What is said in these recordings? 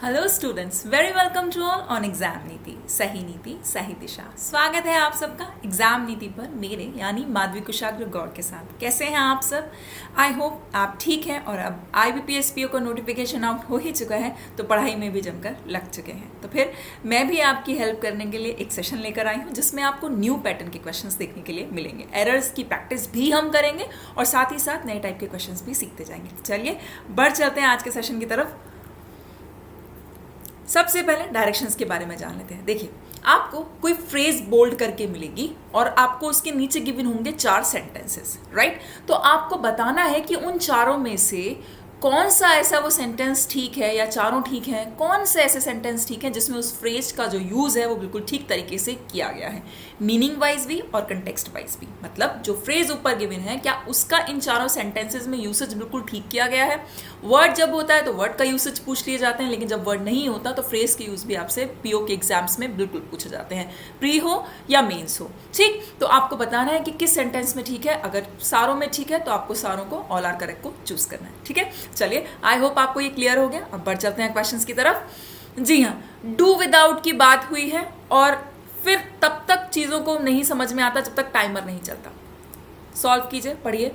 Hello students, very welcome to all on exam Niti, सही दिशा। स्वागत है आप सबका एग्जाम नीति पर मेरे यानी माधवी कुशाग्र गौड़ के साथ। कैसे हैं आप सब? आई होप आप ठीक हैं। और अब IBPS-PO का नोटिफिकेशन आउट हो ही चुका है, तो पढ़ाई में भी जमकर लग चुके हैं। तो फिर मैं भी आपकी हेल्प करने के लिए एक सेशन लेकर आई हूँ, जिसमें आपको न्यू पैटर्न के क्वेश्चंस देखने के लिए मिलेंगे। एरर्स की प्रैक्टिस भी हम करेंगे और साथ ही साथ नए टाइप के क्वेश्चंस भी सीखते जाएंगे। तो चलिए बढ़ चलते हैं आज के सेशन की तरफ। सबसे पहले डायरेक्शंस के बारे में जान लेते हैं। देखिए, आपको कोई फ्रेज बोल्ड करके मिलेगी और आपको उसके नीचे गिवन होंगे 4 सेंटेंसेस, राइट? तो आपको बताना है कि उन चारों में से कौन सा ऐसा वो सेंटेंस ठीक है या चारों ठीक है, कौन से ऐसे सेंटेंस ठीक है जिसमें उस फ्रेज का जो यूज है वो बिल्कुल ठीक तरीके से किया गया है, मीनिंग वाइज भी और कंटेक्स्ट वाइज भी। मतलब जो फ्रेज ऊपर गिवन है, क्या उसका इन चारों सेंटेंसेस में यूसेज बिल्कुल ठीक किया गया है। वर्ड जब होता है तो वर्ड का यूसेज पूछ लिए जाते हैं, लेकिन जब वर्ड नहीं होता तो फ्रेज के यूज भी आपसे PO के एग्जाम्स में बिल्कुल पूछे जाते हैं, प्री हो या मेंस हो। ठीक, तो आपको बताना है कि किस सेंटेंस में ठीक है। अगर सारों में ठीक है तो आपको सारों को ऑल आर करेक्ट को चूज करना है। ठीक है, चलिए आई होप आपको ये क्लियर हो गया। अब बढ़ चलते हैं क्वेश्चंस की तरफ। जी हाँ, डू विदाउट की बात हुई है और फिर तब तक चीजों को नहीं समझ में आता जब तक टाइमर नहीं चलता। सॉल्व कीजिए, पढ़िए।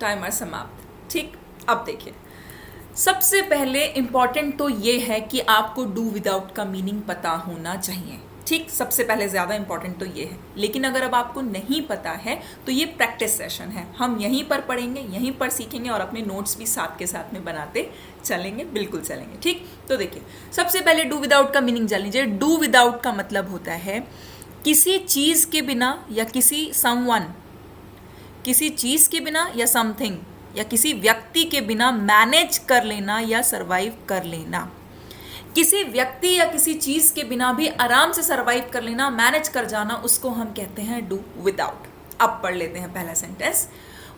टाइमर समाप्त। ठीक, अब देखिए, सबसे पहले इंपॉर्टेंट तो ये है कि आपको डू विदाउट का मीनिंग पता होना चाहिए। ठीक, सबसे पहले ज़्यादा इंपॉर्टेंट तो ये है। लेकिन अगर अब आपको नहीं पता है तो ये प्रैक्टिस सेशन है, हम यहीं पर पढ़ेंगे, यहीं पर सीखेंगे और अपने नोट्स भी साथ के साथ में बनाते चलेंगे, बिल्कुल चलेंगे। ठीक, तो देखिए, सबसे पहले डू विदाउट का मीनिंग जान लीजिए। डू विदाउट का मतलब होता है किसी चीज़ के बिना या किसी समवन, किसी चीज के बिना या समथिंग या किसी व्यक्ति के बिना मैनेज कर लेना या सरवाइव कर लेना। किसी व्यक्ति या किसी चीज के बिना भी आराम से सरवाइव कर लेना, मैनेज कर जाना, उसको हम कहते हैं डू विदाउट। अब पढ़ लेते हैं पहला sentence.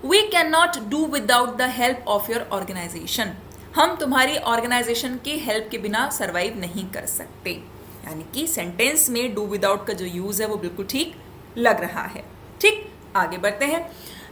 We can not do without the help of your organisation. हम तुम्हारी ऑर्गेनाइजेशन की हेल्प के बिना सरवाइव नहीं कर सकते। यानी कि सेंटेंस में डू विदाउट का जो यूज है वो बिल्कुल ठीक लग रहा है। ठीक, आगे बढ़ते हैं।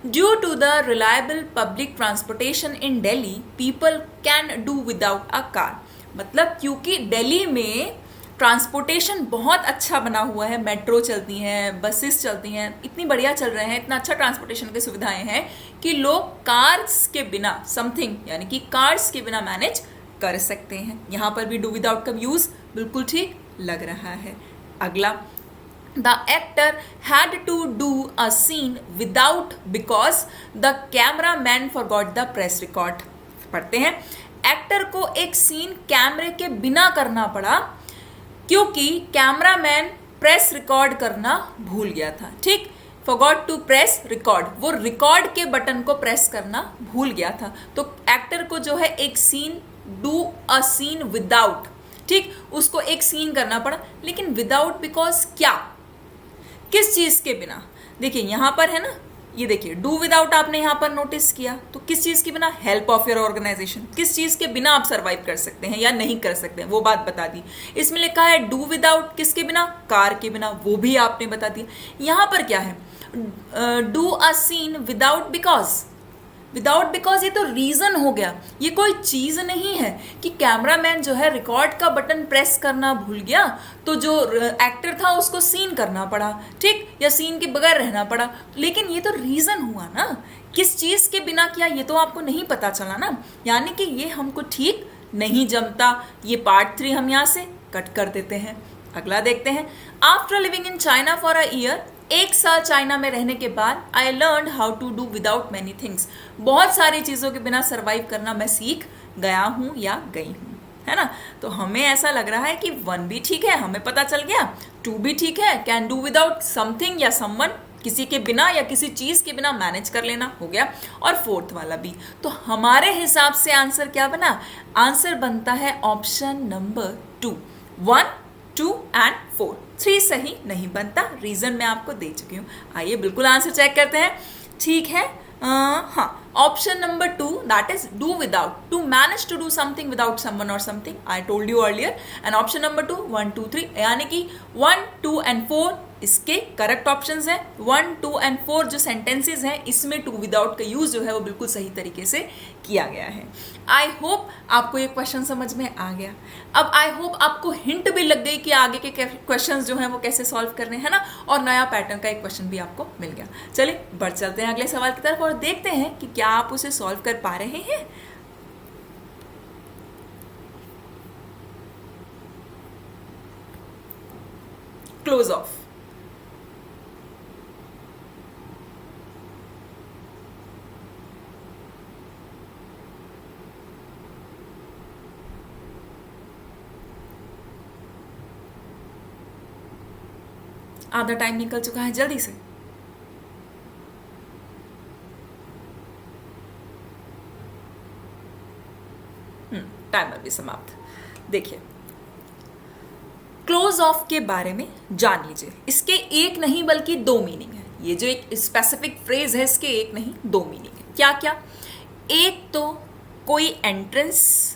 Due to the reliable public transportation in Delhi, people can do without a car. मतलब क्योंकि दिल्ली में ट्रांसपोर्टेशन बहुत अच्छा बना हुआ है, मेट्रो चलती हैं, बसेस चलती हैं, इतनी बढ़िया चल रहे हैं, इतना अच्छा ट्रांसपोर्टेशन की सुविधाएं हैं कि लोग कार्स के बिना, समथिंग यानी कि कार्स के बिना मैनेज कर सकते हैं। यहाँ पर भी डू विदाउट का यूज बिल्कुल ठीक लग रहा है। अगला, The actor had to do a scene without because the cameraman forgot the press record. पढ़ते हैं, एक्टर को एक सीन कैमरे के बिना करना पड़ा क्योंकि कैमरामैन प्रेस रिकॉर्ड करना भूल गया था। ठीक, forgot to press record, वो रिकॉर्ड के बटन को प्रेस करना भूल गया था। तो एक्टर को जो है एक scene, do a scene without, ठीक, उसको एक सीन करना पड़ा, लेकिन विदाउट बिकॉज क्या, किस चीज के बिना। देखिए यहां पर है ना, ये देखिए डू विदाउट आपने यहां पर नोटिस किया, तो किस चीज के बिना, हेल्प ऑफ योर ऑर्गेनाइजेशन, किस चीज के बिना आप सरवाइव कर सकते हैं या नहीं कर सकते हैं वो बात बता दी। इसमें लिखा है डू विदाउट किसके बिना, कार के बिना, वो भी आपने बता दिया। यहां पर क्या है, do a scene without because, without because ये तो रीजन हो गया, ये कोई चीज नहीं है कि कैमरामैन जो है रिकॉर्ड का बटन प्रेस करना भूल गया तो जो एक्टर था उसको सीन करना पड़ा, ठीक, या सीन के बगैर रहना पड़ा। लेकिन ये तो रीजन हुआ ना, किस चीज के बिना किया ये तो आपको नहीं पता चला ना, यानी कि ये हमको ठीक नहीं जमता। ये पार्ट 3 हम यहाँ से कट कर देते हैं। अगला देखते हैं। After living in China for a year, 1 साल चाइना में रहने के बाद, I learn how to do without many things, बहुत सारी चीज़ों के बिना सर्वाइव करना मैं सीख गया हूँ या गई हूँ, है ना। तो हमें ऐसा लग रहा है कि 1 भी ठीक है, हमें पता चल गया, 2 भी ठीक है, कैन डू विदाउट समथिंग या समवन किसी के बिना या किसी चीज के बिना मैनेज कर लेना हो गया। और फोर्थ वाला भी, तो हमारे हिसाब से आंसर क्या बना? आंसर बनता है ऑप्शन नंबर 2, 1, 2 एंड 4। 3 सही नहीं बनता, रीजन मैं आपको दे चुकी हूं। आइए बिल्कुल आंसर चेक करते हैं। ठीक है, हाँ, option number 2, that is do without, to manage to do something without someone और something, I told you earlier. And option number 2, 1, 2, 3, यानी कि 1, 2 एंड 4 इसके करेक्ट ऑप्शंस हैं। 1, 2 एंड 4 जो सेंटेंसेज हैं इसमें टू विदाउट का यूज जो है वो बिल्कुल सही तरीके से किया गया है। आई होप आपको ये क्वेश्चन समझ में आ गया। अब आई होप आपको हिंट भी लग गई कि आगे के क्वेश्चंस जो हैं वो कैसे सॉल्व करने हैं ना, और नया पैटर्न का एक क्वेश्चन भी आपको मिल गया। चलिए बढ़ चलते हैं अगले सवाल की तरफ और देखते हैं कि क्या आप उसे सॉल्व कर पा रहे हैं। Close of. आधा टाइम निकल चुका है, जल्दी से। टाइमर भी समाप्त। देखिए, क्लोज ऑफ के बारे में जान लीजिए। इसके एक नहीं बल्कि 2 मीनिंग है। ये जो एक स्पेसिफिक फ्रेज है इसके एक नहीं 2 मीनिंग है। क्या क्या? एक तो कोई एंट्रेंस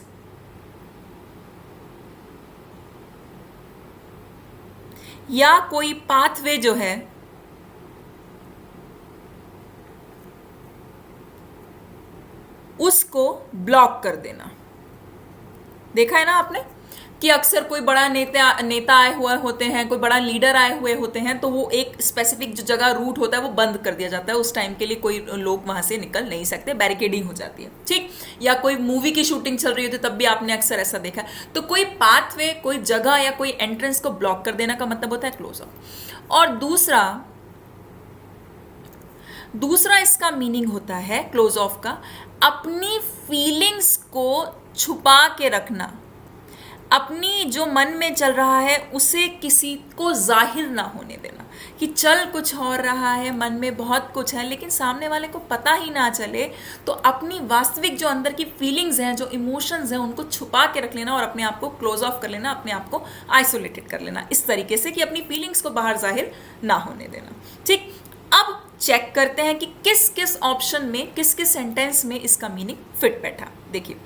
या कोई पाथवे जो है उसको ब्लॉक कर देना। देखा है ना आपने कि अक्सर कोई बड़ा नेता आए हुए होते हैं, कोई बड़ा लीडर आए हुए होते हैं, तो वो एक स्पेसिफिक जो जगह रूट होता है वो बंद कर दिया जाता है। उस टाइम के लिए कोई लोग वहां से निकल नहीं सकते, बैरिकेडिंग हो जाती है, ठीक। या कोई मूवी की शूटिंग चल रही होती है तब भी आपने अक्सर ऐसा देखा। तो कोई पाथवे, कोई जगह या कोई एंट्रेंस को ब्लॉक कर देना का मतलब होता है क्लोज ऑफ। और दूसरा इसका मीनिंग होता है क्लोज ऑफ का, अपनी फीलिंग्स को छुपा के रखना, अपनी जो मन में चल रहा है उसे किसी को जाहिर ना होने देना, कि चल कुछ और रहा है, मन में बहुत कुछ है लेकिन सामने वाले को पता ही ना चले। तो अपनी वास्तविक जो अंदर की फीलिंग्स हैं, जो इमोशंस हैं, उनको छुपा के रख लेना और अपने आप को क्लोज ऑफ कर लेना, अपने आप को आइसोलेटेड कर लेना, इस तरीके से कि अपनी फीलिंग्स को बाहर जाहिर ना होने देना, ठीक। अब चेक करते हैं कि किस किस ऑप्शन में, किस किस सेंटेंस में इसका मीनिंग फिट बैठा। देखिए,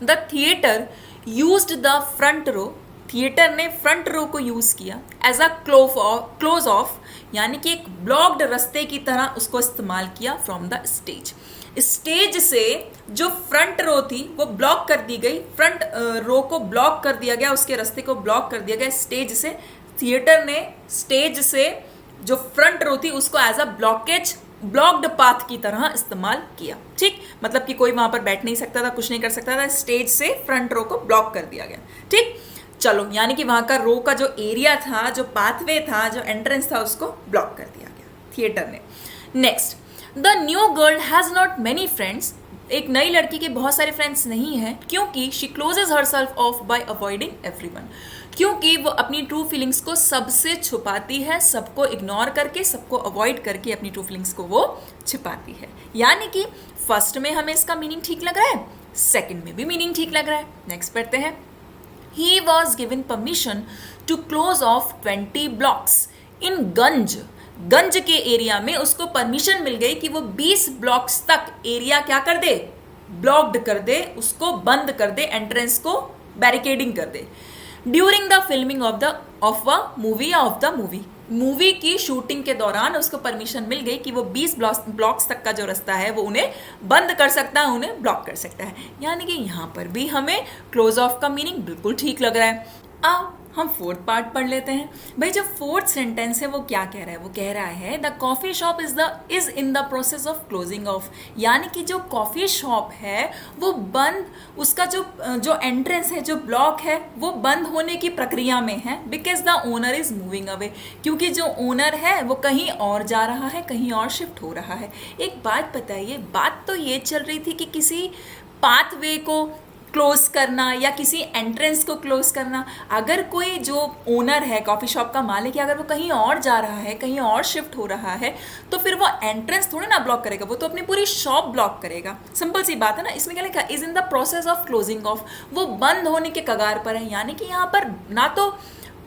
the theatre used the front row, theatre ने फ्रंट रो को यूज किया एज अ क्लोज ऑफ, यानी कि एक ब्लॉक्ड रास्ते की तरह उसको इस्तेमाल किया फ्रॉम द स्टेज। स्टेज से जो फ्रंट रो थी वो ब्लॉक कर दी गई, फ्रंट रो को ब्लॉक कर दिया गया, उसके रास्ते को ब्लॉक कर दिया गया स्टेज से। थिएटर ने स्टेज से जो फ्रंट रो थी उसको एज अ ब्लॉक्ड पाथ की तरह इस्तेमाल किया, ठीक। मतलब कि कोई वहां पर बैठ नहीं सकता था, कुछ नहीं कर सकता था, स्टेज से फ्रंट रो को ब्लॉक कर दिया गया, ठीक। चलो, यानी कि वहां का रो का जो एरिया था, जो पाथवे था, जो एंट्रेंस था, उसको ब्लॉक कर दिया गया थिएटर ने। Next, the new girl has not many friends, एक नई लड़की के बहुत सारे फ्रेंड्स नहीं हैं, क्योंकि she closes herself off by avoiding everyone, क्योंकि वो अपनी ट्रू फीलिंग्स को सबसे छुपाती है, सबको इग्नोर करके, सबको अवॉइड करके अपनी ट्रू फीलिंग्स को वो छुपाती है। यानी कि फर्स्ट में हमें इसका मीनिंग ठीक लग रहा है, सेकंड में भी मीनिंग ठीक लग रहा है। नेक्स्ट पढ़ते हैं। He was given permission to close off 20 blocks in Ganj, Ganj के एरिया में उसको परमिशन मिल गई कि वो 20 ब्लॉक्स तक एरिया क्या कर दे, ब्लॉक्ड कर दे, उसको बंद कर दे, एंट्रेंस को बैरिकेडिंग कर दे। During the filming of a movie या ऑफ द मूवी की शूटिंग के दौरान उसको परमिशन मिल गई कि वो 20 ब्लॉक्स तक का जो रास्ता है वो उन्हें बंद कर सकता है, उन्हें ब्लॉक कर सकता है। यानी कि यहाँ पर भी हमें क्लोज ऑफ का मीनिंग बिल्कुल ठीक लग रहा है। अब हम फोर्थ पार्ट पढ़ लेते हैं। भाई, जो फोर्थ सेंटेंस है वो क्या कह रहा है? वो कह रहा है the coffee shop is in the process of closing of, यानी कि जो कॉफी शॉप है वो बंद, उसका जो एंट्रेंस है, जो ब्लॉक है, वो बंद होने की प्रक्रिया में है। Because the owner is moving away, क्योंकि जो ओनर है वो कहीं और जा रहा है, कहीं और शिफ्ट हो रहा है। एक बात बताइए, बात तो ये चल रही थी कि किसी पाथवे को क्लोज करना या किसी एंट्रेंस को क्लोज करना। अगर कोई जो ओनर है, कॉफ़ी शॉप का मालिक है, अगर वो कहीं और जा रहा है, कहीं और शिफ्ट हो रहा है, तो फिर वो एंट्रेंस थोड़ी ना ब्लॉक करेगा, वो तो अपनी पूरी शॉप ब्लॉक करेगा। सिंपल सी बात है ना। इसमें क्या लिखा, is in the process of closing of, वो बंद होने के कगार पर है। यानी कि यहाँ पर ना तो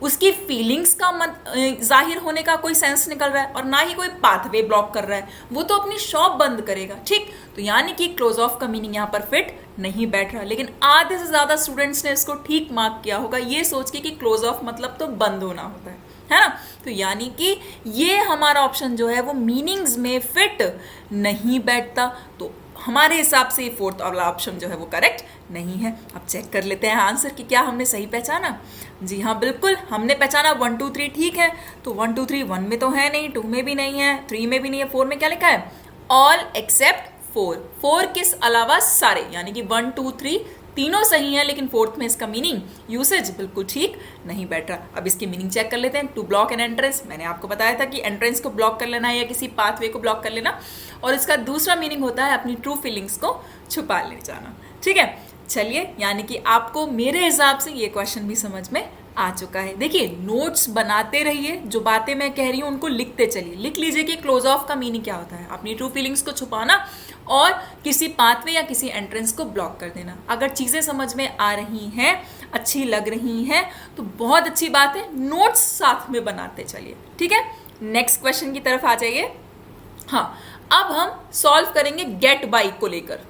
उसकी फीलिंग्स का जाहिर होने का कोई सेंस निकल रहा है और ना ही कोई पाथवे ब्लॉक कर रहा है, वो तो अपनी शॉप बंद करेगा। ठीक, तो यानी कि क्लोज ऑफ का मीनिंग यहाँ पर फिट नहीं बैठ रहा। लेकिन आधे से ज्यादा स्टूडेंट्स ने इसको ठीक मार्क किया होगा ये सोच के कि क्लोज ऑफ मतलब तो बंद होना होता है ना। तो यानी कि ये हमारा ऑप्शन जो है वो मीनिंग्स में फिट नहीं बैठता। तो हमारे हिसाब से ये फोर्थ वाला ऑप्शन जो है वो करेक्ट नहीं है। अब चेक कर लेते हैं आंसर कि क्या हमने सही पहचाना। जी हाँ, बिल्कुल हमने पहचाना 1 2 3 ठीक है। तो 1 2 3 1 में तो है नहीं, 2 में भी नहीं है, 3 में भी नहीं है, 4 में क्या लिखा है, ऑल एक्सेप्ट 4। 4 किस अलावा सारे, यानी कि 1 2 3 तीनों सही हैं, लेकिन फोर्थ में इसका मीनिंग यूसेज बिल्कुल ठीक नहीं बैठ रहा। अब इसकी मीनिंग चेक कर लेते हैं। टू ब्लॉक एन एंट्रेंस, मैंने आपको बताया था कि एंट्रेंस को ब्लॉक कर लेना है या किसी पाथवे को ब्लॉक कर लेना। और इसका दूसरा मीनिंग होता है अपनी ट्रू फीलिंग्स को छुपा ले जाना। ठीक है, चलिए, यानी कि आपको मेरे हिसाब से ये क्वेश्चन भी समझ में आ चुका है। देखिए, नोट्स बनाते रहिए, जो बातें मैं कह रही हूँ उनको लिखते चलिए। लिख लीजिए कि क्लोज ऑफ का मीनिंग क्या होता है, अपनी ट्रू फीलिंग्स को छुपाना और किसी पाथवे या किसी एंट्रेंस को ब्लॉक कर देना। अगर चीजें समझ में आ रही हैं, अच्छी लग रही हैं, तो बहुत अच्छी बात है, नोट्स साथ में बनाते चलिए। ठीक है, नेक्स्ट क्वेश्चन की तरफ आ जाइए। हाँ, अब हम सॉल्व करेंगे गेट बाय को लेकर।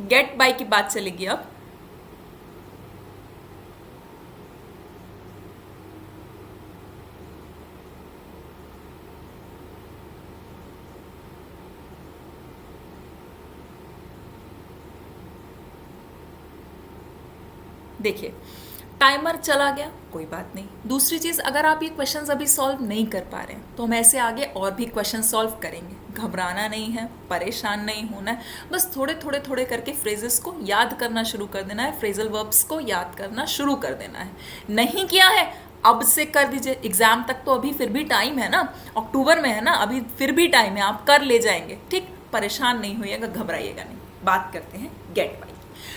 गेट बाय की बात चलेगी अब। देखिए, टाइमर चला गया, कोई बात नहीं। दूसरी चीज, अगर आप ये क्वेश्चंस अभी सॉल्व नहीं कर पा रहे हैं तो हम ऐसे आगे और भी क्वेश्चन सॉल्व करेंगे। घबराना नहीं है, परेशान नहीं होना है, बस थोड़े थोड़े थोड़े करके फ्रेजेस को याद करना शुरू कर देना है, फ्रेजल वर्ब्स को याद करना शुरू कर देना है। नहीं किया है, अब से कर दीजिए। एग्जाम तक तो अभी फिर भी टाइम है ना, अक्टूबर में है ना, अभी फिर भी टाइम है, आप कर ले जाएंगे। ठीक, परेशान नहीं होइएगा, घबराइएगा नहीं। बात करते हैं गेट बाय।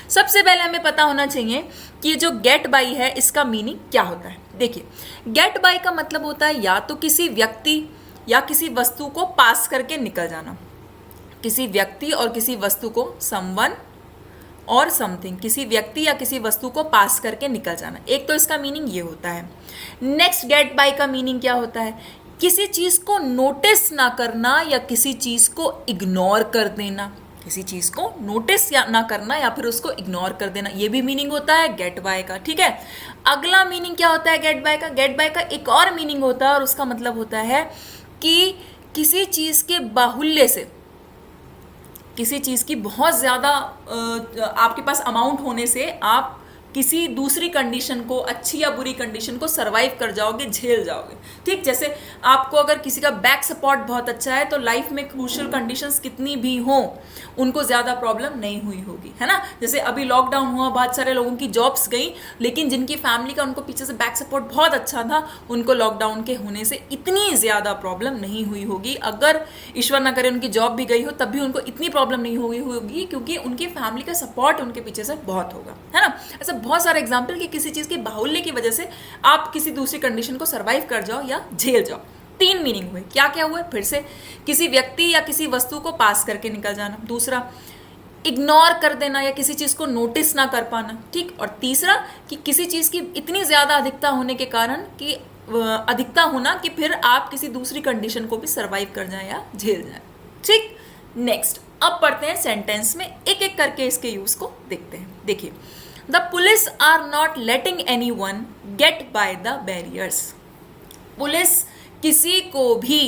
सबसे पहले हमें पता होना चाहिए कि जो गेट बाय है इसका मीनिंग क्या होता है। देखिए, गेट बाय का मतलब होता है या तो किसी व्यक्ति या किसी वस्तु को पास करके निकल जाना। किसी व्यक्ति और किसी वस्तु को, समवन और समथिंग, किसी व्यक्ति या किसी वस्तु को पास करके निकल जाना। एक तो इसका मीनिंग ये होता है। नेक्स्ट, गेट बाय का मीनिंग क्या होता है, किसी चीज को नोटिस ना करना या किसी चीज को इग्नोर कर देना। किसी चीज को नोटिस या ना करना या फिर उसको इग्नोर कर देना, ये भी मीनिंग होता है गेट बाय का। ठीक है, अगला मीनिंग क्या होता है गेट बाय का। गेट बाय का एक और मीनिंग होता है और उसका मतलब होता है कि किसी चीज के बाहुल्य से, किसी चीज की बहुत ज्यादा आपके पास अमाउंट होने से आप किसी दूसरी कंडीशन को, अच्छी या बुरी कंडीशन को सरवाइव कर जाओगे, झेल जाओगे। ठीक, जैसे आपको अगर किसी का बैक सपोर्ट बहुत अच्छा है तो लाइफ में क्रूशियल कंडीशंस कितनी भी हों उनको ज्यादा प्रॉब्लम नहीं हुई होगी, है ना। जैसे अभी लॉकडाउन हुआ, बहुत सारे लोगों की जॉब्स गई, लेकिन जिनकी फैमिली का उनको पीछे से बैक सपोर्ट बहुत अच्छा था, उनको लॉकडाउन के होने से इतनी ज्यादा प्रॉब्लम नहीं हुई होगी। अगर ईश्वर ना करे उनकी जॉब भी गई हो तब भी उनको इतनी प्रॉब्लम नहीं हुई होगी, क्योंकि उनकी फैमिली का सपोर्ट उनके पीछे से बहुत होगा, है ना। ऐसा बहुत सारे एग्जाम्पल कि किसी चीज के बाहुल्य की वजह से आप किसी दूसरी कंडीशन को सरवाइव कर जाओ या झेल जाओ। 3 मीनिंग हुए। क्या क्या हुए फिर से, किसी व्यक्ति या किसी वस्तु को पास करके निकल जाना। दूसरा, इग्नोर कर देना या किसी चीज को नोटिस ना कर पाना। ठीक, और तीसरा कि किसी चीज की इतनी ज्यादा अधिकता होने के कारण कि अधिकता होना कि फिर आप किसी दूसरी कंडीशन को भी सरवाइव कर जाए या झेल जाए। ठीक, नेक्स्ट अब पढ़ते हैं सेंटेंस में, एक एक करके इसके यूज को देखते हैं। देखिए, the police are not letting anyone get by the barriers. Police किसी को भी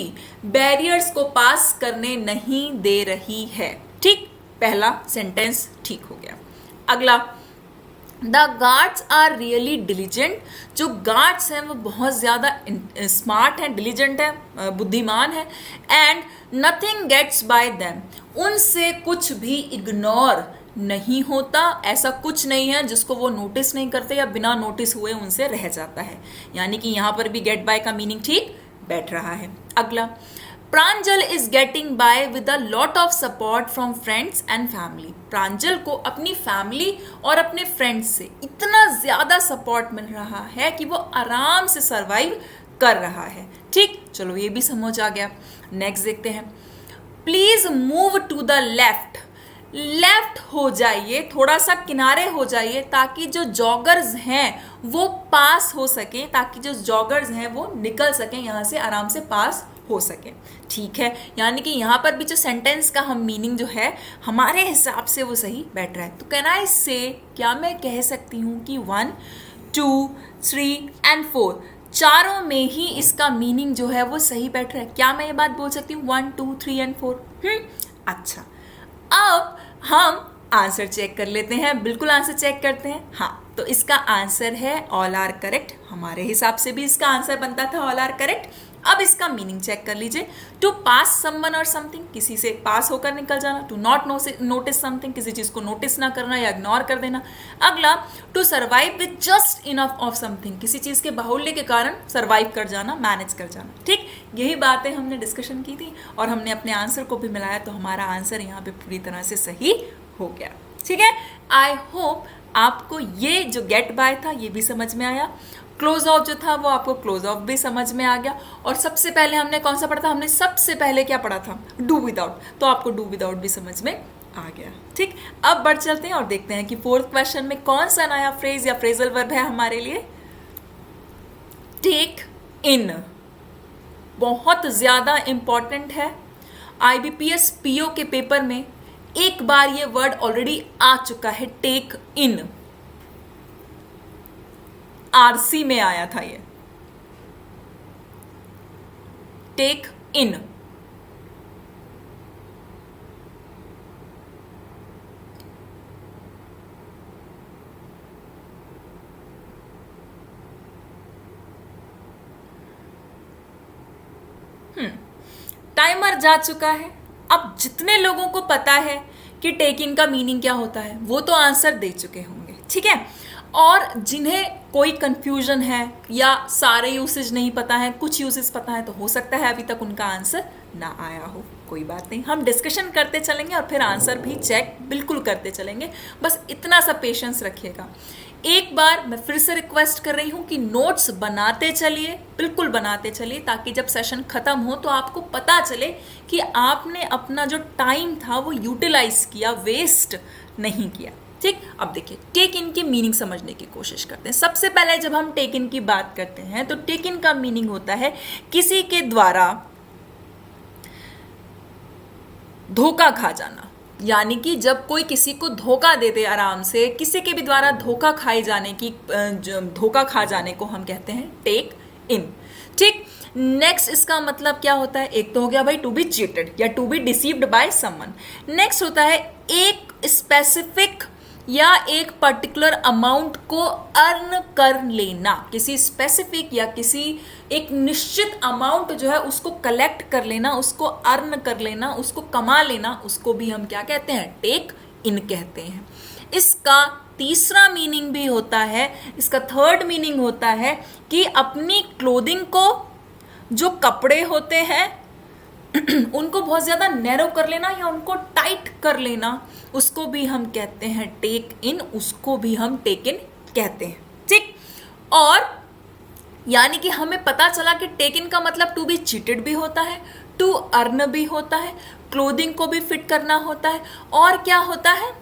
बैरियर्स को पास करने नहीं दे रही है। ठीक, पहला सेंटेंस ठीक हो गया। अगला, the guards are really diligent. जो गार्ड्स हैं वो बहुत ज़्यादा स्मार्ट हैं, डिलीजेंट है, बुद्धिमान है। And nothing gets by them. उनसे कुछ भी इग्नोर नहीं होता, ऐसा कुछ नहीं है जिसको वो नोटिस नहीं करते या बिना नोटिस हुए उनसे रह जाता है। यानी कि यहाँ पर भी गेट बाय का मीनिंग ठीक बैठ रहा है। अगला, Pranjal is getting by with a lot of support from friends and family. Pranjal को अपनी फैमिली और अपने फ्रेंड्स से इतना ज्यादा सपोर्ट मिल रहा है कि वो आराम से सरवाइव कर रहा है। ठीक, चलो ये भी समझ आ गया। नेक्स्ट देखते हैं। Please move to the left. Left हो जाइए, थोड़ा सा किनारे हो जाइए ताकि जो जॉगर्स हैं वो पास हो सके, ताकि जो जॉगर्स हैं वो निकल सकें यहाँ से, आराम से पास हो सके। ठीक है, यानी कि यहाँ पर भी जो सेंटेंस का हम मीनिंग जो है हमारे हिसाब से वो सही बैठ रहा है। तो कैन आई से, क्या मैं कह सकती हूँ कि 1 2 3 एंड 4 चारों में ही इसका मीनिंग जो है वो सही बैठ रहा है। क्या मैं ये बात बोल सकती हूँ 1 2 3 एंड 4? अच्छा, अब हम आंसर चेक कर लेते हैं। बिल्कुल आंसर चेक करते हैं। हाँ, तो इसका आंसर है ऑल आर करेक्ट। हमारे हिसाब से भी इसका आंसर बनता था ऑल आर करेक्ट। अब इसका मीनिंग चेक कर लीजिए। टू पास समवन और समथिंग, किसी से पास होकर निकल जाना। टू नॉट नोटिस समथिंग, किसी चीज को नोटिस ना करना या इग्नोर कर देना। अगला, to survive with just enough of something, किसी चीज के बाहुल्य के कारण सर्वाइव कर जाना, मैनेज कर जाना। ठीक, यही बातें हमने डिस्कशन की थी और हमने अपने आंसर को भी मिलाया, तो हमारा आंसर यहाँ पे पूरी तरह से सही हो गया। ठीक है, आई होप आपको ये जो गेट बाय था ये भी समझ में आया। क्लोज ऑफ जो था वो आपको क्लोज ऑफ भी समझ में आ गया। और सबसे पहले हमने कौन सा पढ़ा था? हमने सबसे पहले क्या पढ़ा था? Do without. तो आपको डू विदाउट भी समझ में आ गया। ठीक, अब बढ़ चलते हैं और देखते हैं कि फोर्थ क्वेश्चन में कौन सा नया फ्रेज या फ्रेजल वर्ब है हमारे लिए। टेक इन, बहुत ज्यादा इंपॉर्टेंट है। IBPS PO के पेपर में एक बार ये वर्ड ऑलरेडी आ चुका है, टेक इन। RC में आया था ये, टेक इन। टाइमर जा चुका है। अब जितने लोगों को पता है कि टेक इन का मीनिंग क्या होता है वो तो आंसर दे चुके होंगे। ठीक है, और जिन्हें कोई कंफ्यूजन है या सारे यूसेज नहीं पता है, कुछ यूसेज पता है, तो हो सकता है अभी तक उनका आंसर ना आया हो। कोई बात नहीं, हम डिस्कशन करते चलेंगे और फिर आंसर भी चेक बिल्कुल करते चलेंगे। बस इतना सा पेशेंस रखिएगा। एक बार मैं फिर से रिक्वेस्ट कर रही हूं कि नोट्स बनाते चलिए, बिल्कुल बनाते चलिए, ताकि जब सेशन खत्म हो तो आपको पता चले कि आपने अपना जो टाइम था वो यूटिलाइज किया, वेस्ट नहीं किया। ठीक, अब देखिए टेक इन की मीनिंग समझने की कोशिश करते हैं। सबसे पहले जब हम टेक इन की बात करते हैं तो टेक इन का मीनिंग होता है किसी के द्वारा धोखा खा जाना। यानी कि जब कोई किसी को धोखा दे दे आराम से, किसी के भी द्वारा धोखा खाए जाने की, धोखा खा जाने को हम कहते हैं टेक इन। ठीक, नेक्स्ट इसका मतलब क्या होता है? एक तो हो गया भाई टू बी चीटेड या to be deceived by someone. Next होता है एक स्पेसिफिक या एक पर्टिकुलर अमाउंट को अर्न कर लेना। किसी स्पेसिफिक या किसी एक निश्चित अमाउंट जो है उसको कलेक्ट कर लेना, उसको अर्न कर लेना, उसको कमा लेना, उसको भी हम क्या कहते हैं? टेक इन कहते हैं। इसका तीसरा मीनिंग भी होता है, इसका थर्ड मीनिंग होता है कि अपनी क्लोथिंग को, जो कपड़े होते हैं उनको बहुत ज्यादा नैरो कर लेना या उनको टाइट कर लेना, उसको भी हम कहते हैं टेक इन, उसको भी हम टेक इन कहते हैं। ठीक, और यानी कि हमें पता चला कि टेक इन का मतलब टू बी चीटेड भी होता है, टू अर्न भी होता है, क्लोथिंग को भी फिट करना होता है, और क्या होता है?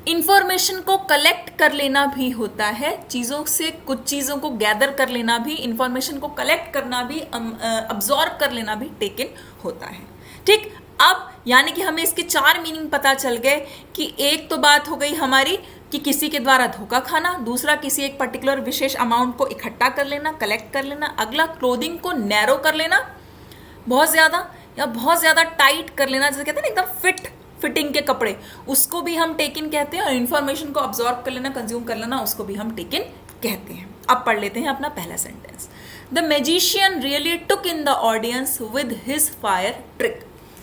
इंफॉर्मेशन को कलेक्ट कर लेना भी होता है, चीज़ों से कुछ चीज़ों को गैदर कर लेना भी, इंफॉर्मेशन को कलेक्ट करना भी, अब्जॉर्ब कर लेना भी टेक इन होता है। ठीक, अब यानी कि हमें इसके 4 मीनिंग पता चल गए कि एक तो बात हो गई हमारी कि किसी के द्वारा धोखा खाना, दूसरा किसी एक पर्टिकुलर विशेष अमाउंट को इकट्ठा कर लेना, कलेक्ट कर लेना, अगला क्लोथिंग को नैरो कर लेना बहुत ज़्यादा या बहुत ज़्यादा टाइट कर लेना, जैसे कहते हैं ना एकदम फिटिंग के कपड़े, उसको भी हम टेक इन कहते हैं, और इन्फॉर्मेशन को अब्जॉर्ब कर लेना, कंज्यूम कर लेना, उसको भी हम टेक इन कहते हैं। अब पढ़ लेते हैं अपना पहला sentence. The magician really took in the audience with his fire trick.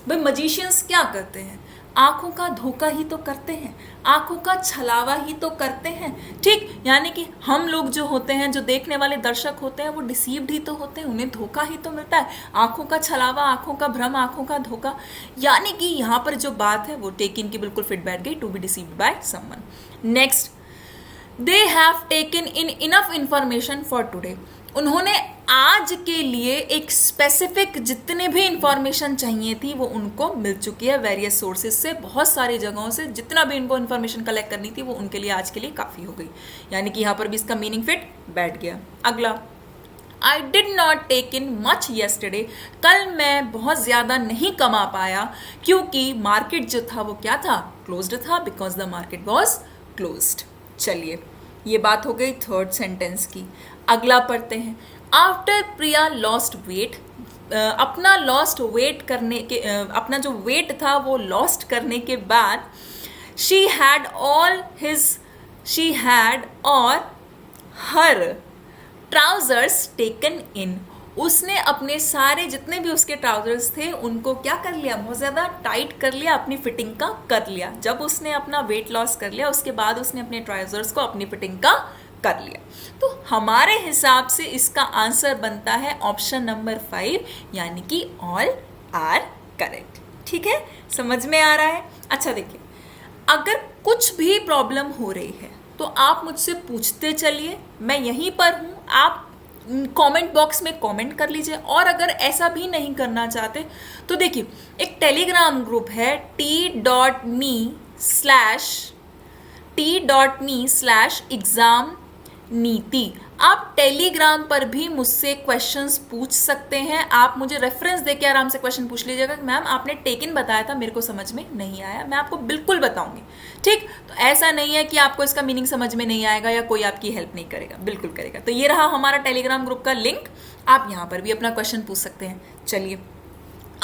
भाई मजिशियंस क्या करते हैं? आंखों का धोखा ही तो करते हैं, आंखों का छलावा ही तो करते हैं। ठीक, यानी कि हम लोग जो होते हैं, जो देखने वाले दर्शक होते हैं, वो डिसीव्ड ही तो होते हैं, उन्हें धोखा ही तो मिलता है। आंखों का छलावा, आंखों का भ्रम, आंखों का धोखा, यानी कि यहाँ पर जो बात है वो टेक इन की बिल्कुल फिट बैठ गई, to be deceived by someone. Next, they have taken in enough information for today. उन्होंने आज के लिए एक स्पेसिफिक जितने भी इंफॉर्मेशन चाहिए थी वो उनको मिल चुकी है वेरियस सोर्सेज से, बहुत सारी जगहों से जितना भी इनको इंफॉर्मेशन कलेक्ट करनी थी वो उनके लिए आज के लिए काफ़ी हो गई, यानी कि यहाँ पर भी इसका मीनिंग फिट बैठ गया। अगला, I did not take in much yesterday. कल मैं बहुत ज़्यादा नहीं कमा पाया क्योंकि मार्केट जो था वो क्या था, क्लोज्ड था, because the market was closed. चलिए, ये बात हो गई थर्ड सेंटेंस की। अगला पढ़ते हैं। आफ्टर प्रिया लॉस्ट वेट, अपना लॉस्ट वेट करने के अपना जो वेट था वो लॉस्ट करने के बाद शी हैड और हर ट्राउजर्स टेकन इन, उसने अपने सारे जितने भी उसके ट्राउजर्स थे उनको क्या कर लिया, बहुत ज़्यादा टाइट कर लिया, अपनी फिटिंग का कर लिया। जब उसने अपना वेट लॉस कर लिया उसके बाद उसने अपने ट्राउजर्स को अपनी फिटिंग का कर लिया। तो हमारे हिसाब से इसका आंसर बनता है ऑप्शन नंबर 5, यानी कि ऑल आर करेक्ट। ठीक है, समझ में आ रहा है? अच्छा देखिए, अगर कुछ भी प्रॉब्लम हो रही है तो आप मुझसे पूछते चलिए, मैं यहीं पर हूँ, आप कमेंट बॉक्स में कमेंट कर लीजिए। और अगर ऐसा भी नहीं करना चाहते तो देखिए, एक टेलीग्राम ग्रुप है t.me/एग्जाम नीति। आप टेलीग्राम पर भी मुझसे क्वेश्चंस पूछ सकते हैं। आप मुझे रेफरेंस देके आराम से क्वेश्चन पूछ लीजिएगा कि मैम आपने टेकन बताया था, मेरे को समझ में नहीं आया, मैं आपको बिल्कुल बताऊंगी। ठीक, तो ऐसा नहीं है कि आपको इसका मीनिंग समझ में नहीं आएगा या कोई आपकी हेल्प नहीं करेगा, बिल्कुल करेगा। तो ये रहा हमारा टेलीग्राम ग्रुप का लिंक, आप यहाँ पर भी अपना क्वेश्चन पूछ सकते हैं। चलिए,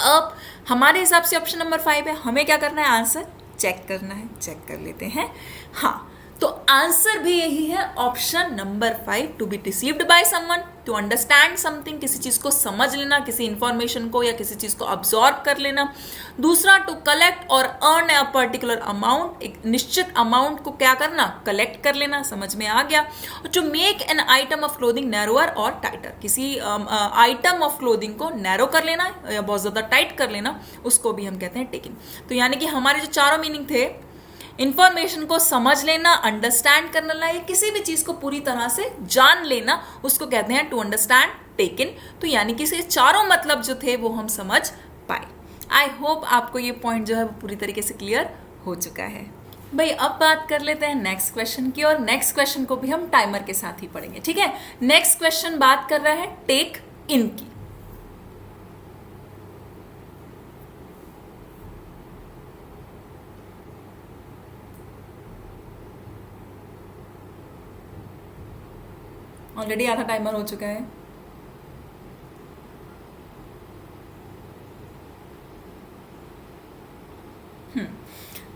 अब हमारे हिसाब से ऑप्शन नंबर 5 है, हमें क्या करना है, आंसर चेक करना है। चेक कर लेते हैं। हाँ, तो आंसर भी यही है, option number 5, to be deceived by someone, to understand something, किसी चीज को समझ लेना, किसी इंफॉर्मेशन को या किसी चीज को अब्सॉर्ब कर लेना। दूसरा, टू कलेक्ट और अर्न अ पर्टिकुलर अमाउंट, एक निश्चित अमाउंट को क्या करना, कलेक्ट कर लेना, समझ में आ गया। To make an item of clothing narrower और टाइटर, किसी आइटम ऑफ क्लोथिंग को नैरो कर लेना या बहुत ज्यादा टाइट कर लेना, उसको भी हम कहते हैं टेकिंग। तो यानी कि हमारे जो चारों मीनिंग थे, इंफॉर्मेशन को समझ लेना, अंडरस्टैंड करना या किसी भी चीज को पूरी तरह से जान लेना, उसको कहते हैं टू अंडरस्टैंड, टेकन। तो यानी कि ये चारों मतलब जो थे वो हम समझ पाए। आई होप आपको ये पॉइंट जो है वो पूरी तरीके से क्लियर हो चुका है। भाई, अब बात कर लेते हैं नेक्स्ट क्वेश्चन की, और नेक्स्ट क्वेश्चन को भी हम टाइमर के साथ ही पढ़ेंगे। ठीक है, नेक्स्ट क्वेश्चन बात कर रहा है टेक इन की। ऑलरेडी आधा टाइमर हो चुका है।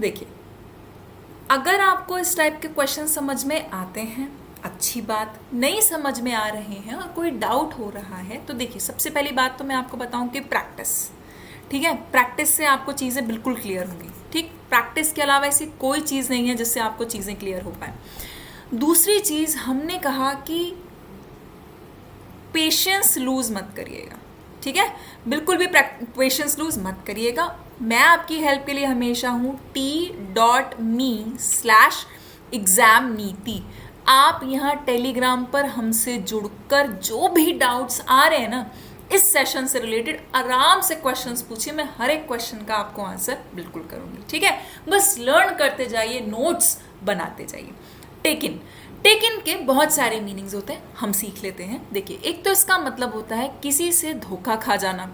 देखिए, अगर आपको इस टाइप के क्वेश्चन समझ में आते हैं, अच्छी बात, नहीं समझ में आ रहे हैं और कोई डाउट हो रहा है, तो देखिए, सबसे पहली बात तो मैं आपको बताऊं कि प्रैक्टिस। ठीक है, प्रैक्टिस से आपको चीज़ें बिल्कुल क्लियर होंगी। ठीक, प्रैक्टिस के अलावा ऐसी कोई चीज़ नहीं है जिससे आपको चीज़ें क्लियर हो पाए। दूसरी चीज़, हमने कहा कि पेशेंस लूज मत करिएगा। ठीक है, बिल्कुल भी पेशेंस लूज मत करिएगा। मैं आपकी हेल्प के लिए हमेशा हूँ t.me/एग्जाम नीति। आप यहाँ टेलीग्राम पर हमसे जुड़कर जो भी डाउट्स आ रहे हैं ना, इस सेशन से रिलेटेड आराम से क्वेश्चंस पूछिए, मैं हर एक क्वेश्चन का आपको आंसर बिल्कुल करूँगी। ठीक है, बस लर्न करते जाइए, नोट्स बनाते जाइए। टेकन के बहुत सारे मीनिंग्स होते हैं, हम सीख लेते हैं। देखिए, एक तो इसका मतलब होता है किसी से धोखा खा जाना,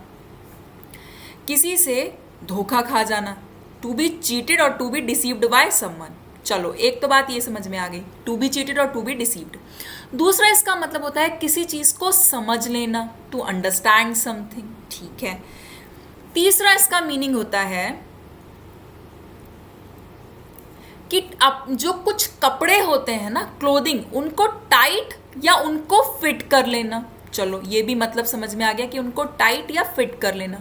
किसी से धोखा खा जाना, टू बी चीटेड और to be deceived by someone. चलो, एक तो बात ये समझ में आ गई, टू बी चीटेड और टू बी डिसीव्ड। दूसरा इसका मतलब होता है किसी चीज को समझ लेना, टू अंडरस्टैंड समथिंग। ठीक है। तीसरा इसका मीनिंग होता है कि अब जो कुछ कपड़े होते हैं ना, क्लोथिंग, उनको टाइट या उनको फिट कर लेना। चलो, ये भी मतलब समझ में आ गया कि उनको टाइट या फिट कर लेना।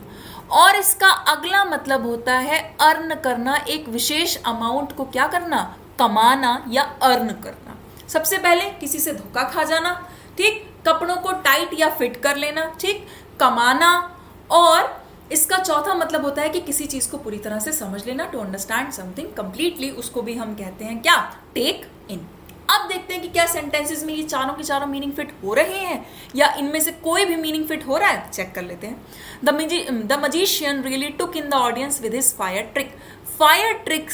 और इसका अगला मतलब होता है अर्न करना, एक विशेष अमाउंट को क्या करना, कमाना या अर्न करना। सबसे पहले किसी से धोखा खा जाना, ठीक, कपड़ों को टाइट या फिट कर लेना, ठीक, कमाना, और इसका चौथा मतलब होता है कि किसी चीज को पूरी तरह से समझ लेना, टू अंडरस्टैंड समथिंग कंप्लीटली, उसको भी हम कहते हैं क्या, टेक इन। अब देखते हैं कि क्या सेंटेंसेस में ये चारों के चारों मीनिंग फिट हो रहे हैं या इनमें से कोई भी मीनिंग फिट हो रहा है, चेक कर लेते हैं। The magician really took in the audience with his fire trick. Fire trick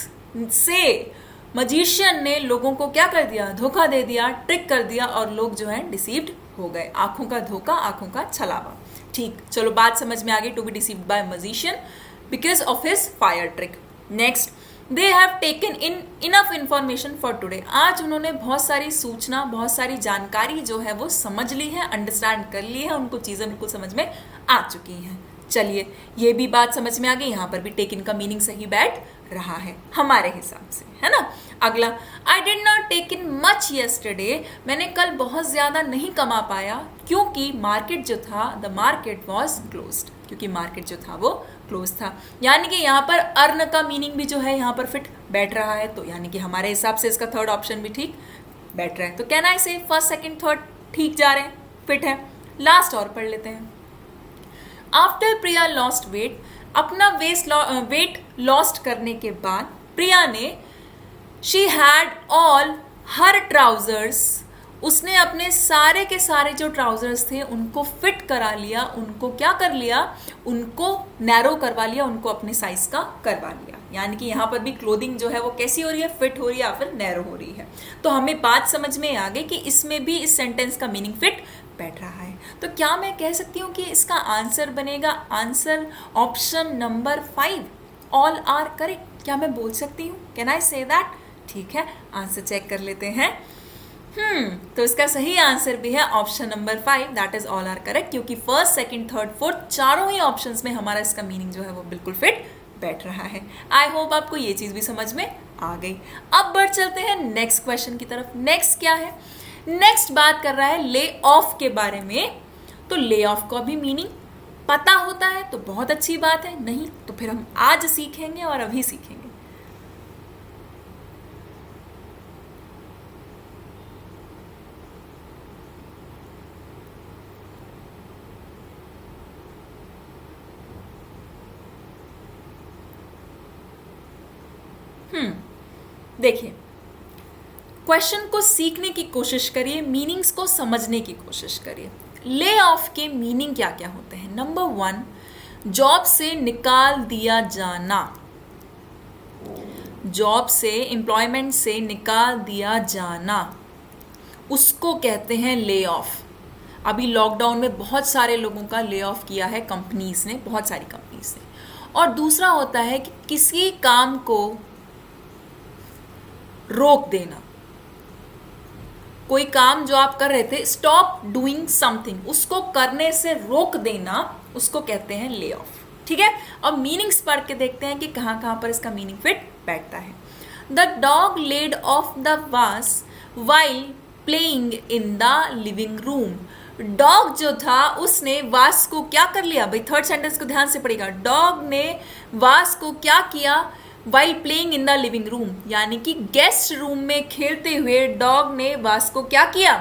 से मजिशियन ने लोगों को क्या कर दिया, धोखा दे दिया, ट्रिक कर दिया, और लोग जो है डिसीव्ड हो गए। आंखों का धोखा, आंखों का छलावा। ठीक, चलो बात समझ में आ गई। To be deceived by magician because of his fire trick. Next, they have taken in enough information for today. आज उन्होंने बहुत सारी सूचना, बहुत सारी जानकारी जो है वो समझ ली है, अंडरस्टैंड कर ली है, उनको चीजें बिल्कुल समझ में आ चुकी हैं। चलिए, ये भी बात समझ में आ गई। यहाँ पर भी टेक इन का मीनिंग सही बैठ रहा है हमारे हिसाब से, है ना। अगला, I did not take in much yesterday. मैंने कल बहुत ज्यादा नहीं कमा पाया क्योंकि मार्केट जो था, द मार्केट वॉज क्लोज्ड, क्योंकि मार्केट जो था वो क्लोज था। यानी कि यहाँ पर अर्न का मीनिंग भी जो है यहाँ पर फिट बैठ रहा है, तो यानी कि हमारे हिसाब से इसका थर्ड ऑप्शन भी ठीक बैठ रहा है। तो कैन आई से फर्स्ट सेकंड थर्ड ठीक जा रहे हैं, फिट है। लास्ट और पढ़ लेते हैं। आफ्टर प्रिया लॉस्ट वेट, अपना वेट लॉस्ट करने के बाद प्रिया ने she had all her trousers, उसने अपने सारे के सारे जो ट्राउजर्स थे उनको फिट करा लिया, उनको क्या कर लिया, उनको नैरो करवा लिया, उनको अपने साइज का करवा लिया। यानी कि यहाँ पर भी क्लोथिंग जो है वो कैसी हो रही है, फिट हो रही है या फिर नैरो हो रही है। तो हमें बात समझ में आ गई कि इसमें भी इस सेंटेंस का मीनिंग फिट बैठ रहा है। तो क्या मैं कह सकती हूँ कि इसका आंसर बनेगा answer option number 5, all are correct. क्या मैं बोल सकती हूँ, कैन आई से दैट? ठीक है, आंसर चेक कर लेते हैं। तो इसका सही आंसर भी है option number 5, that is all are correct, क्योंकि फर्स्ट, सेकंड, थर्ड, फोर्थ चारों ही ऑप्शंस में हमारा इसका मीनिंग जो है वो बिल्कुल फिट बैठ रहा है। आई होप आपको ये चीज भी समझ में आ गई। अब बढ़ चलते हैं नेक्स्ट क्वेश्चन की तरफ। नेक्स्ट क्या है? नेक्स्ट बात कर रहा है ले ऑफ के बारे में। तो ले ऑफ का भी मीनिंग पता होता है तो बहुत अच्छी बात है, नहीं तो फिर हम आज सीखेंगे और अभी सीखेंगे। देखिए, क्वेश्चन को सीखने की कोशिश करिए, मीनिंग्स को समझने की कोशिश करिए। ले ऑफ के मीनिंग क्या क्या होते हैं? नंबर 1, जॉब से निकाल दिया जाना। जॉब से, एम्प्लॉयमेंट से निकाल दिया जाना, उसको कहते हैं ले ऑफ। अभी लॉकडाउन में बहुत सारे लोगों का ले ऑफ किया है कंपनीज ने, बहुत सारी कंपनीज ने। और दूसरा होता है कि किसी काम को रोक देना। कोई काम जो आप कर रहे थे, स्टॉप डूइंग समथिंग, उसको करने से रोक देना, उसको कहते हैं ले ऑफ। ठीक है, अब मीनिंग्स पढ़ के देखते हैं कि कहां कहां पर इसका मीनिंग फिट बैठता है। The dog led off the vase while playing in the living room. Dog जो था उसने वास को क्या कर लिया? भाई थर्ड सेंटेंस को ध्यान से पढ़ेगा। डॉग ने वास को क्या किया? While playing in the living room, यानी कि गेस्ट रूम में खेलते हुए डॉग ने वास को क्या किया?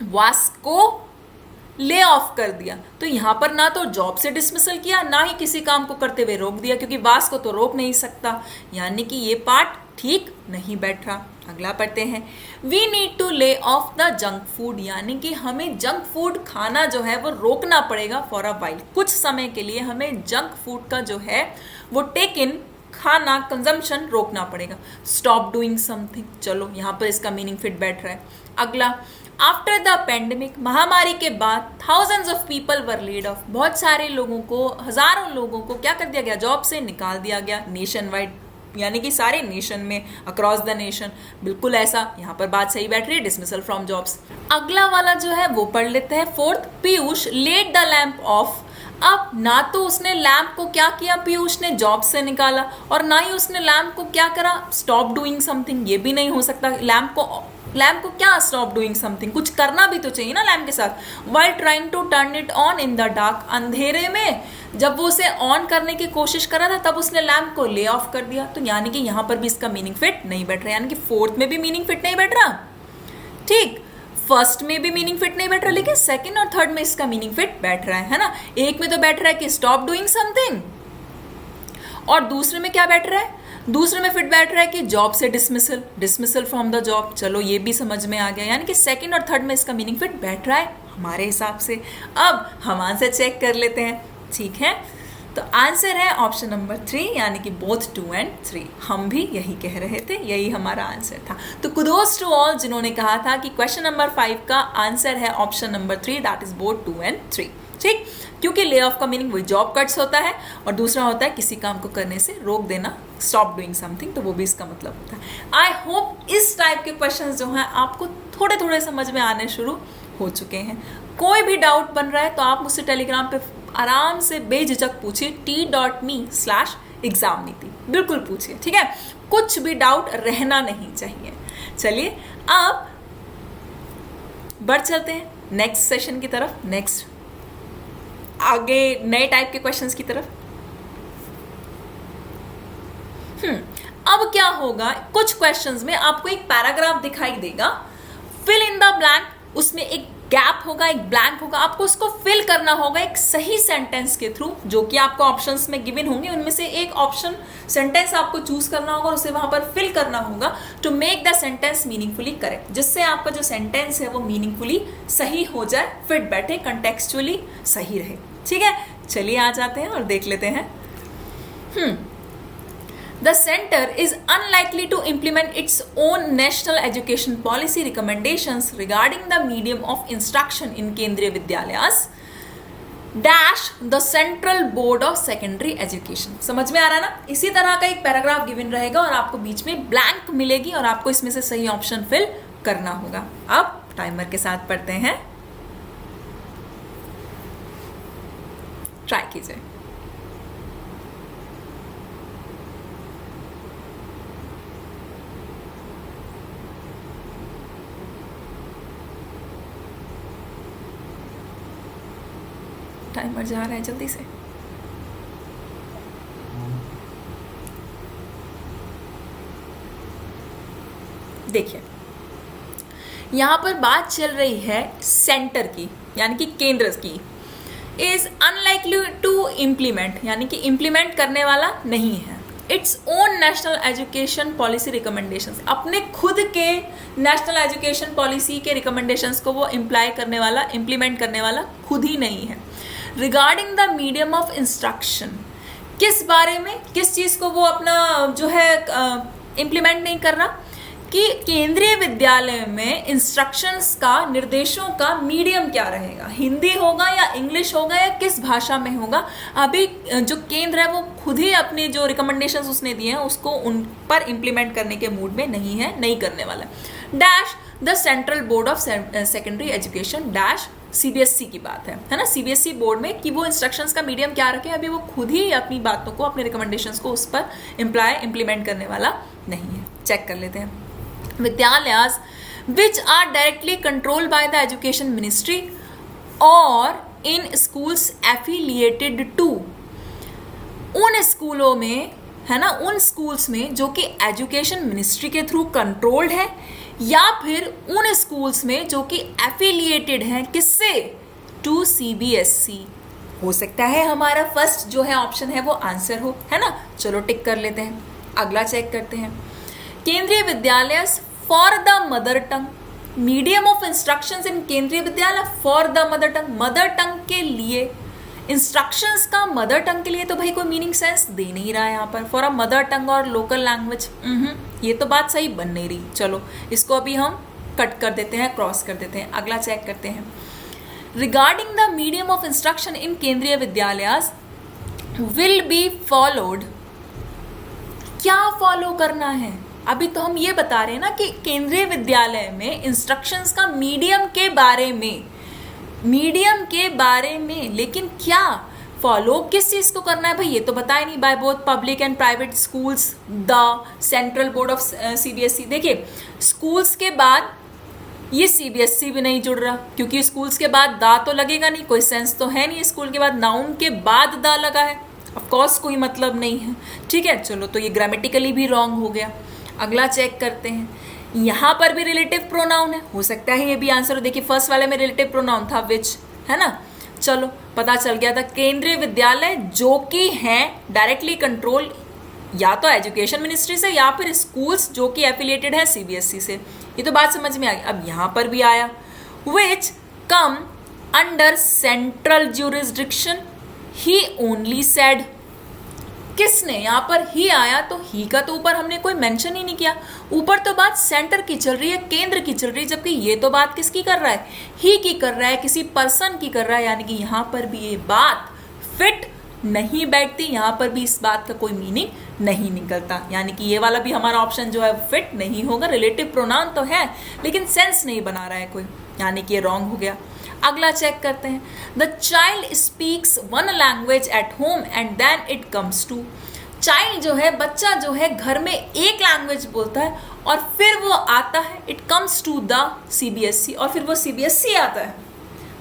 वास को ले ऑफ कर दिया। तो यहां पर ना तो जॉब से डिसमिसल किया, ना ही किसी काम को करते हुए रोक दिया, क्योंकि वास को तो रोक नहीं सकता। यानी कि ये पार्ट ठीक नहीं बैठ रहा। अगला पढ़ते हैं। We need to lay off the junk food, यानी कि हमें जंक फूड खाना जो है वो रोकना पड़ेगा फॉर अ वाइल। कुछ समय के लिए हमें जंक फूड का जो है वो टेक इन, खाना, कंजम्पशन रोकना पड़ेगा। स्टॉप डूइंग समथिंग, चलो यहाँ पर इसका मीनिंग फिट बैठ रहा है। अगला, आफ्टर द पेंडेमिक, महामारी के बाद thousands of people were laid off, बहुत सारे लोगों को, हजारों लोगों को क्या कर दिया गया? जॉब से निकाल दिया गया। नेशन वाइड, यानी कि सारे नेशन में, अक्रॉस द नेशन। बिल्कुल ऐसा यहाँ पर बात सही बैठ रही है, डिसमिसल फ्रॉम जॉब्स। अगला वाला जो है वो पढ़ लेते हैं। Fourth, Piyush led the lamp off. अब ना तो उसने लैम्प को क्या किया, पीयूष ने जॉब से लैम्प को क्या स्टॉप डूइंग समथिंग, कुछ करना भी तो चाहिए ना लैम्प के साथ। While trying to turn it on in the dark, अंधेरे में जब वो उसे ऑन करने की कोशिश कर रहा था तब उसने लैम्प को ले ऑफ कर दिया। तो यानी कि यहां पर भी इसका मीनिंग फिट नहीं बैठ रहा, यानी कि फोर्थ में भी मीनिंग फिट नहीं बैठ रहा, ठीक, फर्स्ट में भी मीनिंग फिट नहीं बैठ रहा, लेकिन सेकंड और थर्ड में इसका मीनिंग फिट बैठ रहा है ना। एक में तो बैठ रहा है कि स्टॉप डूइंग समथिंग, और दूसरे में क्या बैठ रहा है, दूसरे में फिट बैठ रहा है कि जॉब से dismissal, dismissal from the job. चलो ये भी समझ में आ गया, यानी कि सेकंड और थर्ड में इसका मीनिंग फिट बैठ रहा है हमारे हिसाब से। अब हम आंसर चेक कर लेते हैं, ठीक है। तो आंसर है ऑप्शन नंबर 3, यानी कि बोथ 2 and 3। हम भी यही कह रहे थे, यही हमारा आंसर था। तो कुडोस टू ऑल जिन्होंने कहा था कि क्वेश्चन नंबर 5 का आंसर है option number 3, that is both 2 and 3, ठीक। क्योंकि ले ऑफ का मीनिंग वही जॉब कट्स होता है और दूसरा होता है किसी काम को करने से रोक देना, स्टॉप डूइंग समथिंग, तो वो भी इसका मतलब होता है। आई होप इस टाइप के क्वेश्चंस जो हैं आपको थोड़े थोड़े समझ में आने शुरू हो चुके हैं। कोई भी डाउट बन रहा है तो आप मुझसे टेलीग्राम पे आराम से बेझिझक पूछिए, t.me/exam नीति, बिल्कुल पूछिए, ठीक है। कुछ भी डाउट रहना नहीं चाहिए। चलिए अब बढ़ चलते हैं नेक्स्ट सेशन की तरफ, नेक्स्ट आगे नए टाइप के क्वेश्चंस की तरफ। अब क्या होगा, कुछ क्वेश्चंस में आपको एक पैराग्राफ दिखाई देगा, फिल इन द ब्लैंक, उसमें एक गैप होगा, एक ब्लैंक होगा, आपको उसको फिल करना होगा एक सही सेंटेंस के थ्रू, जो कि आपको ऑप्शंस में गिवन होंगे, उनमें से एक ऑप्शन सेंटेंस आपको चूज करना होगा और उसे वहां पर फिल करना होगा to make the sentence meaningfully correct, जिससे आपका जो सेंटेंस है वो मीनिंगफुली सही हो जाए, फिट बैठे, कंटेक्चुअली सही रहे, ठीक है। चलिए आ जाते हैं और देख लेते हैं। The center is unlikely to implement its own national education policy recommendations regarding the medium of instruction in Kendriya Vidyalayas dash the Central Board of Secondary Education। समझ में आ रहा ना? इसी तरह का एक पैराग्राफ गिवन रहेगा और आपको बीच में ब्लैंक मिलेगी और आपको इसमें से सही ऑप्शन फिल करना होगा। अब टाइमर के साथ पढ़ते हैं, ट्राई कीजिए। टाइमर जा रहा है, जल्दी से। देखिए यहां पर बात चल रही है सेंटर की, यानी कि केंद्र की। इज अनलाइकली टू इम्प्लीमेंट, यानी कि इम्प्लीमेंट करने वाला नहीं है its own national education policy recommendations, अपने खुद के नेशनल एजुकेशन पॉलिसी के रिकमेंडेशंस को वो इम्प्लीमेंट करने वाला खुद ही नहीं है। Regarding the medium of instruction, किस बारे में, किस चीज़ को वो अपना जो है इम्प्लीमेंट नहीं कर रहा, कि केंद्रीय विद्यालय में इंस्ट्रक्शंस का, निर्देशों का मीडियम क्या रहेगा, हिंदी होगा या इंग्लिश होगा या किस भाषा में होगा। अभी जो केंद्र है वो खुद ही अपने जो रिकमेंडेशंस उसने दिए हैं उसको उन पर इम्प्लीमेंट करने के मूड में नहीं है, नहीं करने वाला। Dash the central board of secondary education dash CBSE की बात है ना, सीबीएसई बोर्ड में कि वो इंस्ट्रक्शंस का मीडियम क्या रखे, अभी वो खुद ही अपनी बातों को, अपने रिकमेंडेशंस को उस पर इम्प्लीमेंट करने वाला नहीं है। चेक कर लेते हैं। विद्यालयास which are directly controlled by the education ministry or in schools affiliated to, उन स्कूलों में है ना, उन स्कूल्स में जो कि एजुकेशन मिनिस्ट्री के थ्रू कंट्रोल्ड है, या फिर उन स्कूल्स में जो कि एफिलिएटेड हैं किससे, टू सीबीएसई। हो सकता है हमारा फर्स्ट जो है ऑप्शन है वो आंसर हो, है ना। चलो टिक कर लेते हैं, अगला चेक करते हैं। केंद्रीय विद्यालय for the mother tongue, medium of instructions इन केंद्रीय विद्यालय for the mother tongue, mother tongue के लिए इंस्ट्रक्शंस का मदर टंग के लिए तो भाई कोई मीनिंग सेंस दे नहीं रहा है यहाँ पर। फॉर अ मदर टंग और लोकल लैंग्वेज, ये तो बात सही बन नहीं रही। चलो इसको अभी हम कट कर देते हैं, क्रॉस कर देते हैं, अगला चेक करते हैं। Regarding the medium of instruction इन केंद्रीय विद्यालय विल बी फॉलोड, क्या फॉलो करना है, अभी तो हम ये बता रहे हैं ना कि केंद्रीय विद्यालय में इंस्ट्रक्शंस का मीडियम के बारे में, लेकिन क्या फॉलो किस चीज को करना है भाई, ये तो बताया नहीं। By both public and private schools the central board of CBSE. देखिए स्कूल्स के बाद ये सीबीएसई भी नहीं जुड़ रहा, क्योंकि स्कूल्स के बाद दा तो लगेगा नहीं, कोई सेंस तो है नहीं, स्कूल के बाद नाउन के बाद दा लगा है, ऑफ कोर्स कोई मतलब नहीं है। ठीक है, चलो तो ये ग्रामेटिकली भी रॉन्ग हो गया। अगला चेक करते हैं, यहाँ पर भी रिलेटिव प्रोनाउन है, हो सकता है ये भी आंसर। देखिए फर्स्ट वाले में रिलेटिव प्रोनाउन था विच, है ना, चलो पता चल गया था। केंद्रीय विद्यालय जो कि हैं डायरेक्टली कंट्रोल या तो एजुकेशन मिनिस्ट्री से या फिर स्कूल्स जो कि एफिलिएटेड है सीबीएसई से, ये तो बात समझ में आ गई। अब यहाँ पर भी आया विच कम अंडर सेंट्रल ज्यूरिसडिक्शन, ही ओनली सेड, किसने, यहाँ पर ही आया तो ही का तो ऊपर हमने कोई मेंशन ही नहीं किया, ऊपर तो बात सेंटर की चल रही है, केंद्र की चल रही है, जबकि ये तो बात किसकी कर रहा है, ही की कर रहा है, किसी पर्सन की कर रहा है, यानी कि यहाँ पर भी ये बात फिट नहीं बैठती, यहाँ पर भी इस बात का कोई मीनिंग नहीं निकलता, यानी कि ये वाला भी हमारा ऑप्शन जो है फिट नहीं होगा। रिलेटिव प्रोनाउन तो है लेकिन सेंस नहीं बना रहा है कोई, यानी कि ये रॉन्ग हो गया। अगला चेक करते हैं, the child speaks one language at home and then it comes to, child जो है, बच्चा जो है घर में एक लैंग्वेज बोलता है और फिर वो आता है, it comes to the CBSE, और फिर वो सीबीएसई आता है।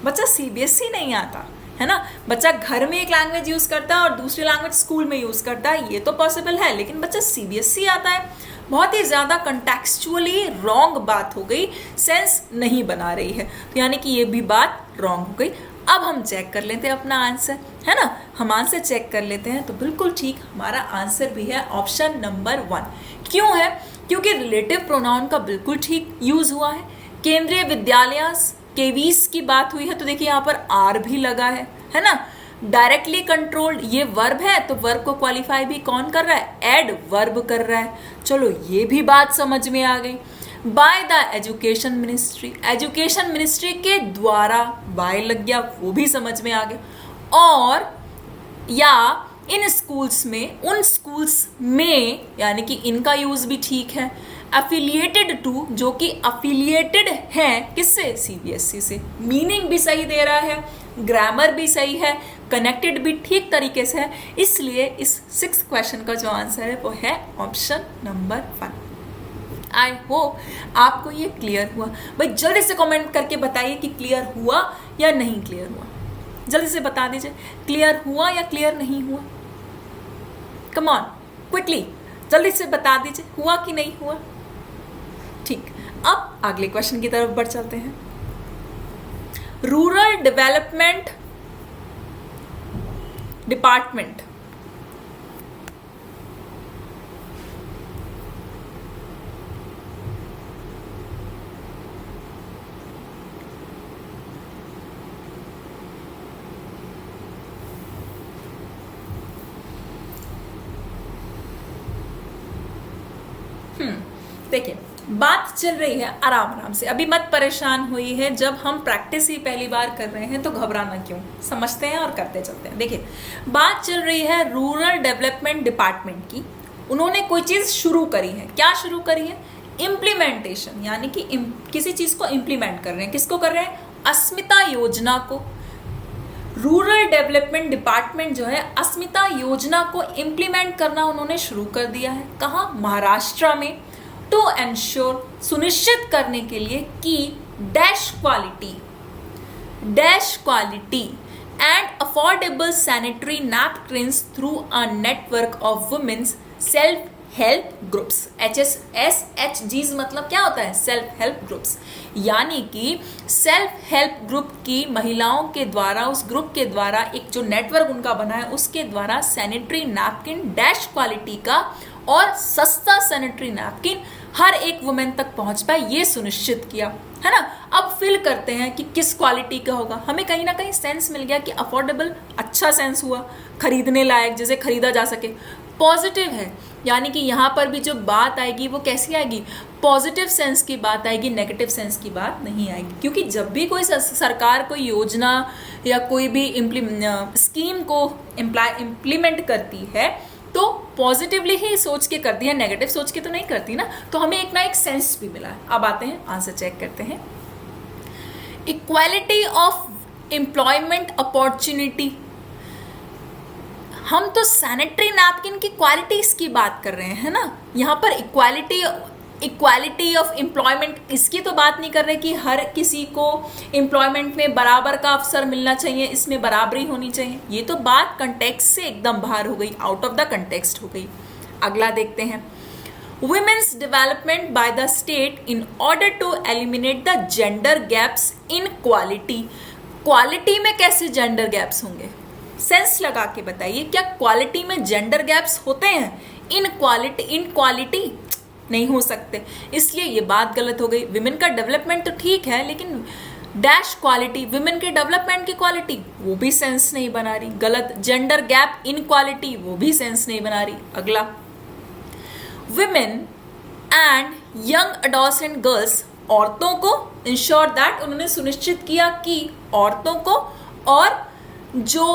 बच्चा सीबीएसई नहीं आता है ना, बच्चा घर में एक लैंग्वेज यूज करता है और दूसरी लैंग्वेज स्कूल में यूज करता है, ये तो पॉसिबल है, लेकिन बच्चा सीबीएसई आता है। बहुत ही ज्यादा कंटेक्चुअली रॉन्ग बात हो गई, सेंस नहीं बना रही है, तो यानी कि ये भी बात रॉन्ग हो गई। अब हम चेक कर लेते हैं अपना आंसर, है ना, हम आंसर चेक कर लेते हैं, तो बिल्कुल ठीक हमारा आंसर भी है ऑप्शन नंबर 1। क्यों है, क्योंकि रिलेटिव प्रोनाउन का बिल्कुल ठीक यूज हुआ है, केंद्रीय विद्यालय केवीस की बात हुई है, तो देखिए यहाँ पर आर भी लगा है ना, डायरेक्टली कंट्रोल्ड ये वर्ब है, तो वर्ब को क्वालिफाई भी कौन कर रहा है, एड वर्ब कर रहा है, चलो ये भी बात समझ में आ गई। By the education ministry, education ministry के द्वारा बाय लग गया, वो भी समझ में आ गया। और या इन स्कूल्स में, उन स्कूल्स में, यानी कि इनका यूज भी ठीक है। अफिलिएटेड टू, जो कि अफिलिएटेड है किससे, सीबीएसई से, मीनिंग भी सही दे रहा है, ग्रामर भी सही है, कनेक्टेड भी ठीक तरीके से है, इसलिए इस 6th क्वेश्चन का जो आंसर है वो है ऑप्शन नंबर 1। आई होप आपको ये क्लियर हुआ। भाई जल्दी से कमेंट करके बताइए कि क्लियर हुआ या नहीं क्लियर हुआ, जल्दी से बता दीजिए क्लियर हुआ या क्लियर नहीं हुआ। कम ऑन क्विकली जल्दी से बता दीजिए हुआ कि नहीं हुआ। ठीक, अब अगले क्वेश्चन की तरफ बढ़ चलते हैं। रूरल डेवलपमेंट डिपार्टमेंट देखिए बात चल रही है आराम आराम से, अभी मत परेशान हुई है, जब हम प्रैक्टिस ही पहली बार कर रहे हैं तो घबराना क्यों, समझते हैं और करते चलते हैं। देखिए बात चल रही है रूरल डेवलपमेंट डिपार्टमेंट की, उन्होंने कोई चीज शुरू करी है, क्या शुरू करी है, इम्प्लीमेंटेशन, यानी कि किसी चीज को इम्प्लीमेंट कर रहे हैं, किसको कर रहे हैं, अस्मिता योजना को। रूरल डेवलपमेंट डिपार्टमेंट जो है अस्मिता योजना को इम्प्लीमेंट करना उन्होंने शुरू कर दिया है, कहाँ, महाराष्ट्र में, टू एंश्योर, सुनिश्चित करने के लिए कि dash quality and affordable sanitary napkins through a network of women's self help groups. SHGs मतलब क्या होता है, सेल्फ हेल्प ग्रुप्स, यानी कि सेल्फ हेल्प ग्रुप की महिलाओं के द्वारा, उस ग्रुप के द्वारा एक जो नेटवर्क उनका बना है उसके द्वारा सैनिटरी नैपकिन डैश क्वालिटी का और सस्ता सैनिटरी नैपकिन हर एक वुमेन तक पहुंच पाए, ये सुनिश्चित किया, है ना। अब फिल करते हैं कि किस क्वालिटी का होगा, हमें कहीं ना कहीं सेंस मिल गया कि अफोर्डेबल, अच्छा सेंस हुआ, खरीदने लायक, जैसे खरीदा जा सके, पॉजिटिव है, यानी कि यहाँ पर भी जो बात आएगी वो कैसी आएगी, पॉजिटिव सेंस की बात आएगी, नेगेटिव सेंस की बात नहीं आएगी, क्योंकि जब भी कोई सरकार कोई योजना या कोई भी स्कीम को इम्प्लीमेंट करती है तो पॉजिटिवली ही सोच के करती है, नेगेटिव सोच के तो नहीं करती ना, तो हमें एक ना एक सेंस भी मिला है। अब आते हैं आंसर चेक करते हैं। इक्वालिटी ऑफ एम्प्लॉयमेंट अपॉर्चुनिटी, हम तो सैनिटरी नैपकिन की क्वालिटीज की बात कर रहे हैं ना, यहाँ पर इक्वालिटी इक्वालिटी ऑफ एम्प्लॉयमेंट, इसकी तो बात नहीं कर रहे कि हर किसी को एम्प्लॉयमेंट में बराबर का अवसर मिलना चाहिए, इसमें बराबरी होनी चाहिए, ये तो बात कंटेक्स्ट से एकदम बाहर हो गई, आउट ऑफ द कंटेक्स्ट हो गई। अगला देखते हैं, women's development by the state in order to eliminate the gender gaps in quality। Quality में कैसे जेंडर गैप्स होंगे, सेंस लगा के बताइए, क्या क्वालिटी में जेंडर गैप्स होते हैं? इन क्वालिटी नहीं हो सकते, इसलिए ये बात गलत हो गई। विमेन का डेवलपमेंट तो ठीक है, लेकिन डैश क्वालिटी, विमेन के डेवलपमेंट की क्वालिटी, वो भी सेंस नहीं बना रही, गलत। जेंडर गैप इन क्वालिटी, वो भी सेंस नहीं बना रही। अगला, women and young adolescent girls, औरतों को इंश्योर दैट, उन्होंने सुनिश्चित किया कि औरतों को और जो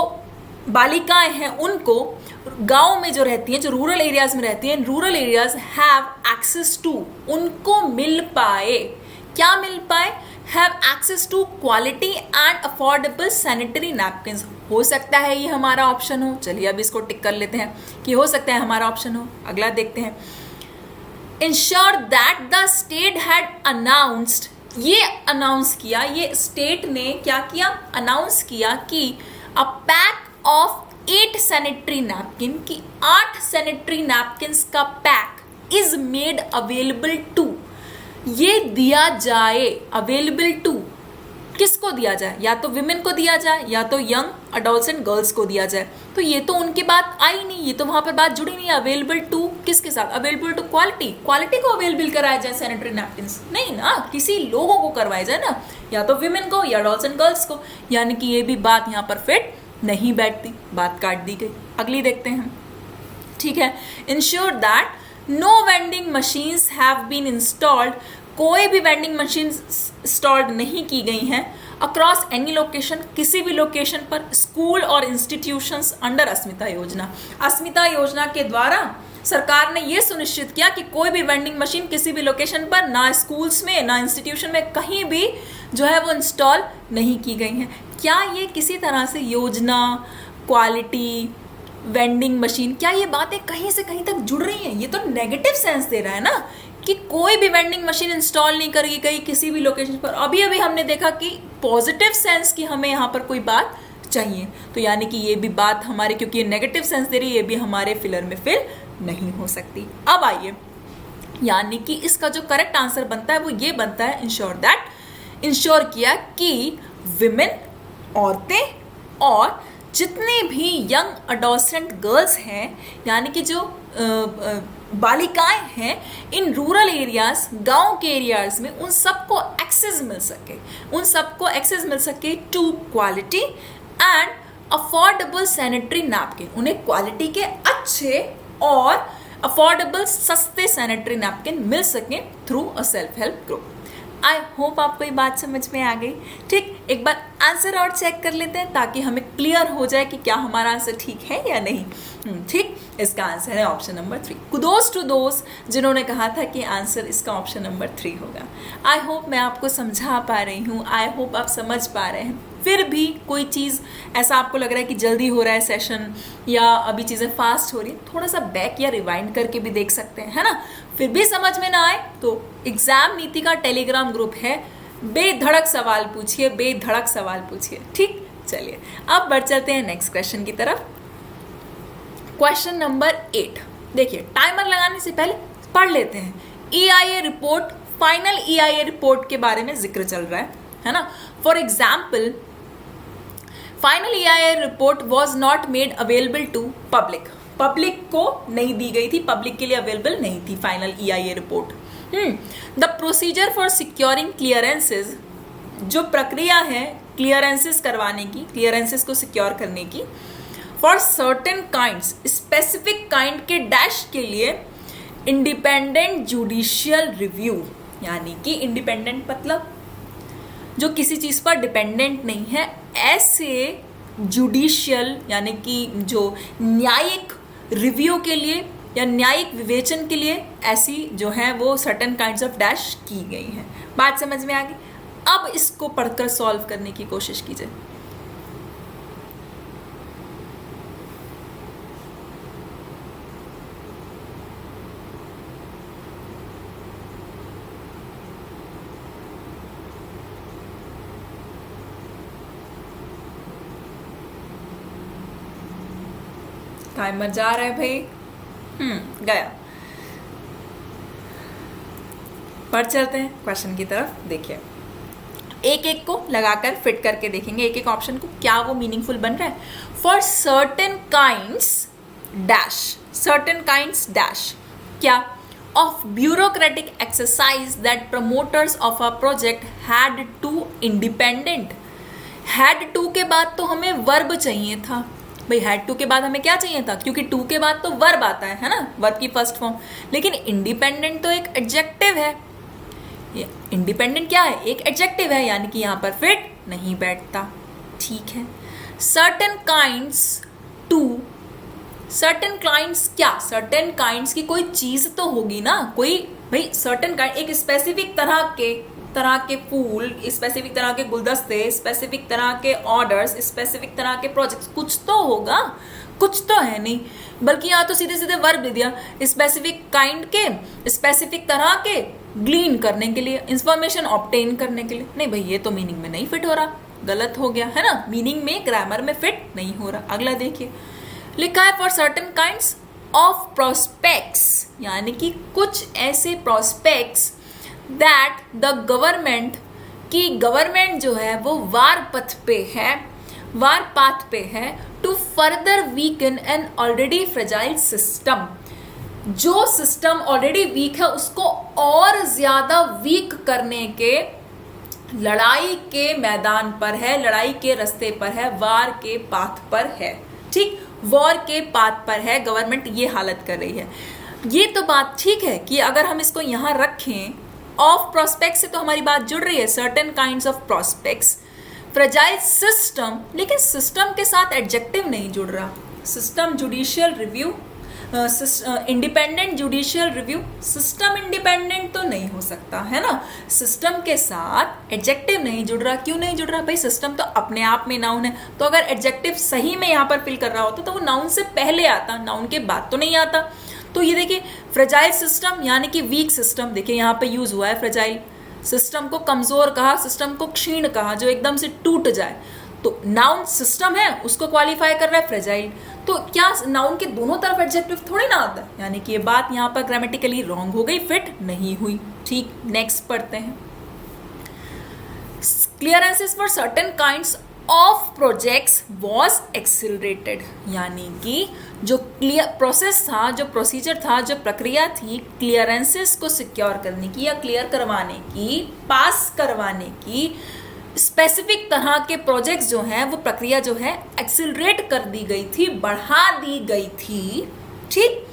बालिकाएं हैं उनको, गांव में जो रहती हैं, जो रूरल एरियाज में रहती हैं, rural areas have access to, उनको मिल पाए, क्या मिल पाए? Have access to quality and affordable sanitary napkins. हो सकता है ये हमारा ऑप्शन हो, चलिए अब इसको टिक कर लेते हैं कि हो सकता है हमारा ऑप्शन हो। अगला देखते हैं, ensure that the state had announced, ये अनाउंस किया, ये स्टेट ने क्या किया? अनाउंस किया कि a pack of 8 sanitary napkin, की 8 सैनिटरी नैपकिन्स का pack is made available to, ये दिया जाए, अवेलेबल टू, किसको दिया जाए? या तो विमेन को दिया जाए या तो यंग अडोलसेंट गर्ल्स को दिया जाए। तो ये तो उनकी बात आई नहीं, ये तो वहां पर बात जुड़ी नहीं। अवेलेबल टू किसके साथ? अवेलेबल टू क्वालिटी, क्वालिटी को अवेलेबल कराया जाए सैनिटरी नैपकिन्स, नहीं ना, किसी लोगों को करवाया जाए ना, या तो विमेन को या अडोलसेंट गर्ल्स को, यानी कि ये भी बात यहाँ पर फिट नहीं बैठती, बात काट दी गई। अगली देखते हैं, ठीक है, ensure that no vending machines have been installed, कोई भी वेंडिंग मशीन इंस्टॉल्ड नहीं की गई हैं अक्रॉस एनी लोकेशन, किसी भी लोकेशन पर, स्कूल और इंस्टीट्यूशंस अंडर अस्मिता योजना। अस्मिता योजना के द्वारा सरकार ने यह सुनिश्चित किया कि कोई भी वेंडिंग मशीन किसी भी लोकेशन पर, ना स्कूल्स में ना इंस्टीट्यूशन में, कहीं भी जो है वो इंस्टॉल नहीं की गई हैं। क्या ये किसी तरह से योजना, क्वालिटी, वेंडिंग मशीन, क्या ये बातें कहीं से कहीं तक जुड़ रही हैं? ये तो नेगेटिव सेंस दे रहा है ना, कि कोई भी वेंडिंग मशीन इंस्टॉल नहीं करी गई किसी भी लोकेशन पर। अभी अभी हमने देखा कि पॉजिटिव सेंस की हमें यहाँ पर कोई बात चाहिए, तो यानी कि ये भी बात हमारे, क्योंकि ये नेगेटिव सेंस दे रही है, ये भी हमारे फिलर में फिल नहीं हो सकती। अब आइए, यानी कि इसका जो करेक्ट आंसर बनता है वो ये बनता है, इंश्योर दैट, इंश्योर किया कि विमेन, औरतें और जितने भी यंग अडोलसेंट गर्ल्स हैं, यानी कि जो बालिकाएं हैं इन रूरल एरियाज, गांव के एरियाज में, उन सबको एक्सेस मिल सके, उन सबको एक्सेस मिल सके to quality and affordable sanitary napkin, उन्हें क्वालिटी के अच्छे और अफोर्डेबल सस्ते सैनिटरी नैपकिन मिल सके through a self help group. I hope आपको ये बात समझ में आ गई। ठीक, एक बार आंसर और चेक कर लेते हैं ताकि हमें क्लियर हो जाए कि क्या हमारा आंसर ठीक है या नहीं। ठीक, इसका आंसर है option number 3। Kudos to those जिन्होंने कहा था कि आंसर इसका ऑप्शन नंबर 3 होगा। आई होप मैं आपको समझा पा रही हूँ, आई होप आप समझ पा रहे हैं। फिर भी कोई चीज़ ऐसा आपको लग रहा है कि जल्दी हो रहा है सेशन, या अभी चीज़ें फास्ट हो रही, थोड़ा सा बैक या रिवाइंड करके भी देख सकते हैं, है ना। फिर भी समझ में ना आए तो एग्जाम नीति का टेलीग्राम ग्रुप है, बेधड़क सवाल पूछिए, बेधड़क सवाल पूछिए। ठीक, चलिए अब बढ़ चलते हैं नेक्स्ट क्वेश्चन की तरफ। क्वेश्चन नंबर 8, देखिए टाइमर लगाने से पहले पढ़ लेते हैं। EIA report, final EIA report के बारे में जिक्र चल रहा है ना। For example, final EIA report was not made available to public, public को नहीं दी गई थी, पब्लिक के लिए अवेलेबल नहीं थी final EIA report. The procedure for securing clearances, जो प्रक्रिया है क्लियरेंसेस करवाने की, क्लियरेंसेस को सिक्योर करने की, for certain kinds, specific kind के डैश के लिए इंडिपेंडेंट जुडिशियल रिव्यू, यानी कि इंडिपेंडेंट मतलब जो किसी चीज पर डिपेंडेंट नहीं है, ऐसे जुडिशियल यानी कि जो न्यायिक रिव्यू के लिए या न्यायिक विवेचन के लिए ऐसी जो है वो सर्टेन काइंड्स ऑफ डैश की गई हैं। बात समझ में आ गई। अब इसको पढ़कर सॉल्व करने की कोशिश कीजिए। टाइमर जा रहा है भाई। गया। पर चलते हैं क्वेश्चन की तरफ। देखिए, एक एक को लगाकर फिट करके देखेंगे, एक एक ऑप्शन को, क्या वो मीनिंगफुल बन रहा है। For certain kinds dash, certain kinds dash, क्या of bureaucratic exercise that promoters of a project had to independent. Had to के बाद तो हमें वर्ब चाहिए था भाई, हैड टू के बाद हमें क्या चाहिए था, क्योंकि टू के बाद तो वर्ब आता है ना, वर्ब की फर्स्ट फॉर्म। लेकिन इंडिपेंडेंट तो एक एडजेक्टिव है, इंडिपेंडेंट क्या है, एक एडजेक्टिव है, यानी कि यहां पर फिट नहीं बैठता। ठीक है। Certain kinds to, certain kinds क्या, सर्टेन काइंड्स की कोई चीज तो होगी ना, कोई भाई सर्टेन काइंड, एक स्पेसिफिक तरह के फूल, स्पेसिफिक तरह के गुलदस्ते, स्पेसिफिक तरह के ऑर्डर्स, स्पेसिफिक तरह के प्रोजेक्ट्स, कुछ तो होगा, कुछ तो है नहीं। बल्कि यहाँ तो सीधे सीधे वर्ब दे दिया, स्पेसिफिक काइंड के, स्पेसिफिक तरह के, ग्लीन करने के लिए, इंफॉर्मेशन ऑब्टेन करने के लिए। नहीं भाई, ये तो मीनिंग में नहीं फिट हो रहा, गलत हो गया है ना, मीनिंग में, ग्रामर में फिट नहीं हो रहा। अगला देखिए, लिखा है for certain kinds of prospects, यानी कि कुछ ऐसे प्रोस्पेक्ट्स दैट द गवर्नमेंट, की गवर्नमेंट जो है वो वार पाथ पे है to further weaken an already fragile system. जो सिस्टम ऑलरेडी वीक है उसको और ज्यादा वीक करने के लड़ाई के मैदान पर है, लड़ाई के रास्ते पर है, वार के पाथ पर है। ठीक, वॉर के पाथ पर है गवर्नमेंट, ये हालत कर रही है। ये तो बात ठीक है कि अगर हम इसको यहां रखें, ऑफ प्रोस्पेक्ट से तो हमारी बात जुड़ रही है, certain kinds of prospects, fragile system, लेकिन सिस्टम के साथ एडजेक्टिव नहीं जुड़ रहा। System judicial review, independent judicial review, system independent तो नहीं हो सकता है ना, सिस्टम के साथ एडजेक्टिव नहीं जुड़ रहा। क्यों नहीं जुड़ रहा भाई, सिस्टम तो अपने आप में नाउन है, तो अगर एडजेक्टिव सही में यहाँ पर फिल कर रहा होता तो वो नाउन से पहले आता, नाउन के बाद तो नहीं आता। तो ये देखिए, फ्रेजाइल सिस्टम यानी कि वीक सिस्टम, देखिए यहाँ पे यूज हुआ है फ्रेजाइल, सिस्टम को कमजोर कहा, सिस्टम को क्षीण कहा, जो एकदम से टूट जाए। तो नाउन सिस्टम है, उसको क्वालिफाई कर रहा है फ्रेजाइल। तो क्या नाउन के दोनों तरफ एडजेक्टिव थोड़ी ना आता है, यानी कि ये बात यहाँ पर ग्रामेटिकली रॉन्ग हो गई, फिट नहीं हुई। ठीक, नेक्स्ट पढ़ते हैं। Clearances for certain kinds of projects was accelerated, यानी कि जो क्लियर प्रोसेस था, जो प्रोसीजर था, जो प्रक्रिया थी क्लियरेंसेस को सिक्योर करने की या क्लियर करवाने की, पास करवाने की, स्पेसिफिक तरह के प्रोजेक्ट्स जो हैं वो प्रक्रिया जो है एक्सिलरेट कर दी गई थी, बढ़ा दी गई थी। ठीक,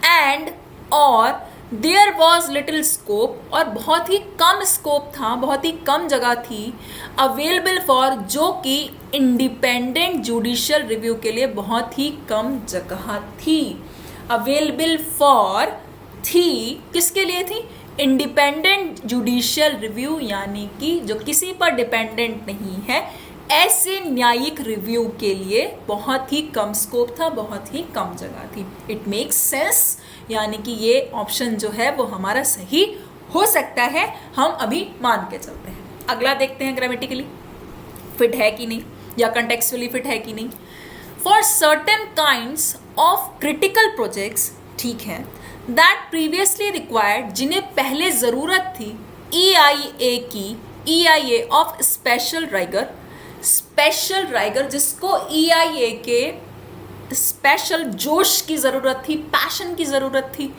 एंड और देयर वॉज लिटिल स्कोप, और बहुत ही कम स्कोप था, बहुत ही कम जगह थी अवेलेबल फॉर, जो कि इंडिपेंडेंट जुडिशियल रिव्यू के लिए बहुत ही कम जगह थी। अवेलेबल फॉर थी, किसके लिए थी, इंडिपेंडेंट जुडिशियल रिव्यू, यानी कि जो किसी पर डिपेंडेंट नहीं है, ऐसे न्यायिक रिव्यू के लिए बहुत ही कम स्कोप था, बहुत ही कम जगह थी। इट मेक्स सेंस, यानी कि ये ऑप्शन जो है वो हमारा सही हो सकता है, हम अभी मान के चलते हैं। अगला देखते हैं ग्रामेटिकली फिट है कि नहीं, या कंटेक्चुअली फिट है कि नहीं। For certain kinds of critical projects, ठीक है, दैट प्रीवियसली रिक्वायर्ड, जिन्हें पहले जरूरत थी EIA की, EIA of special rigor, special rigor जिसको EIA के स्पेशल जोश की जरूरत थी, पैशन की जरूरत थी।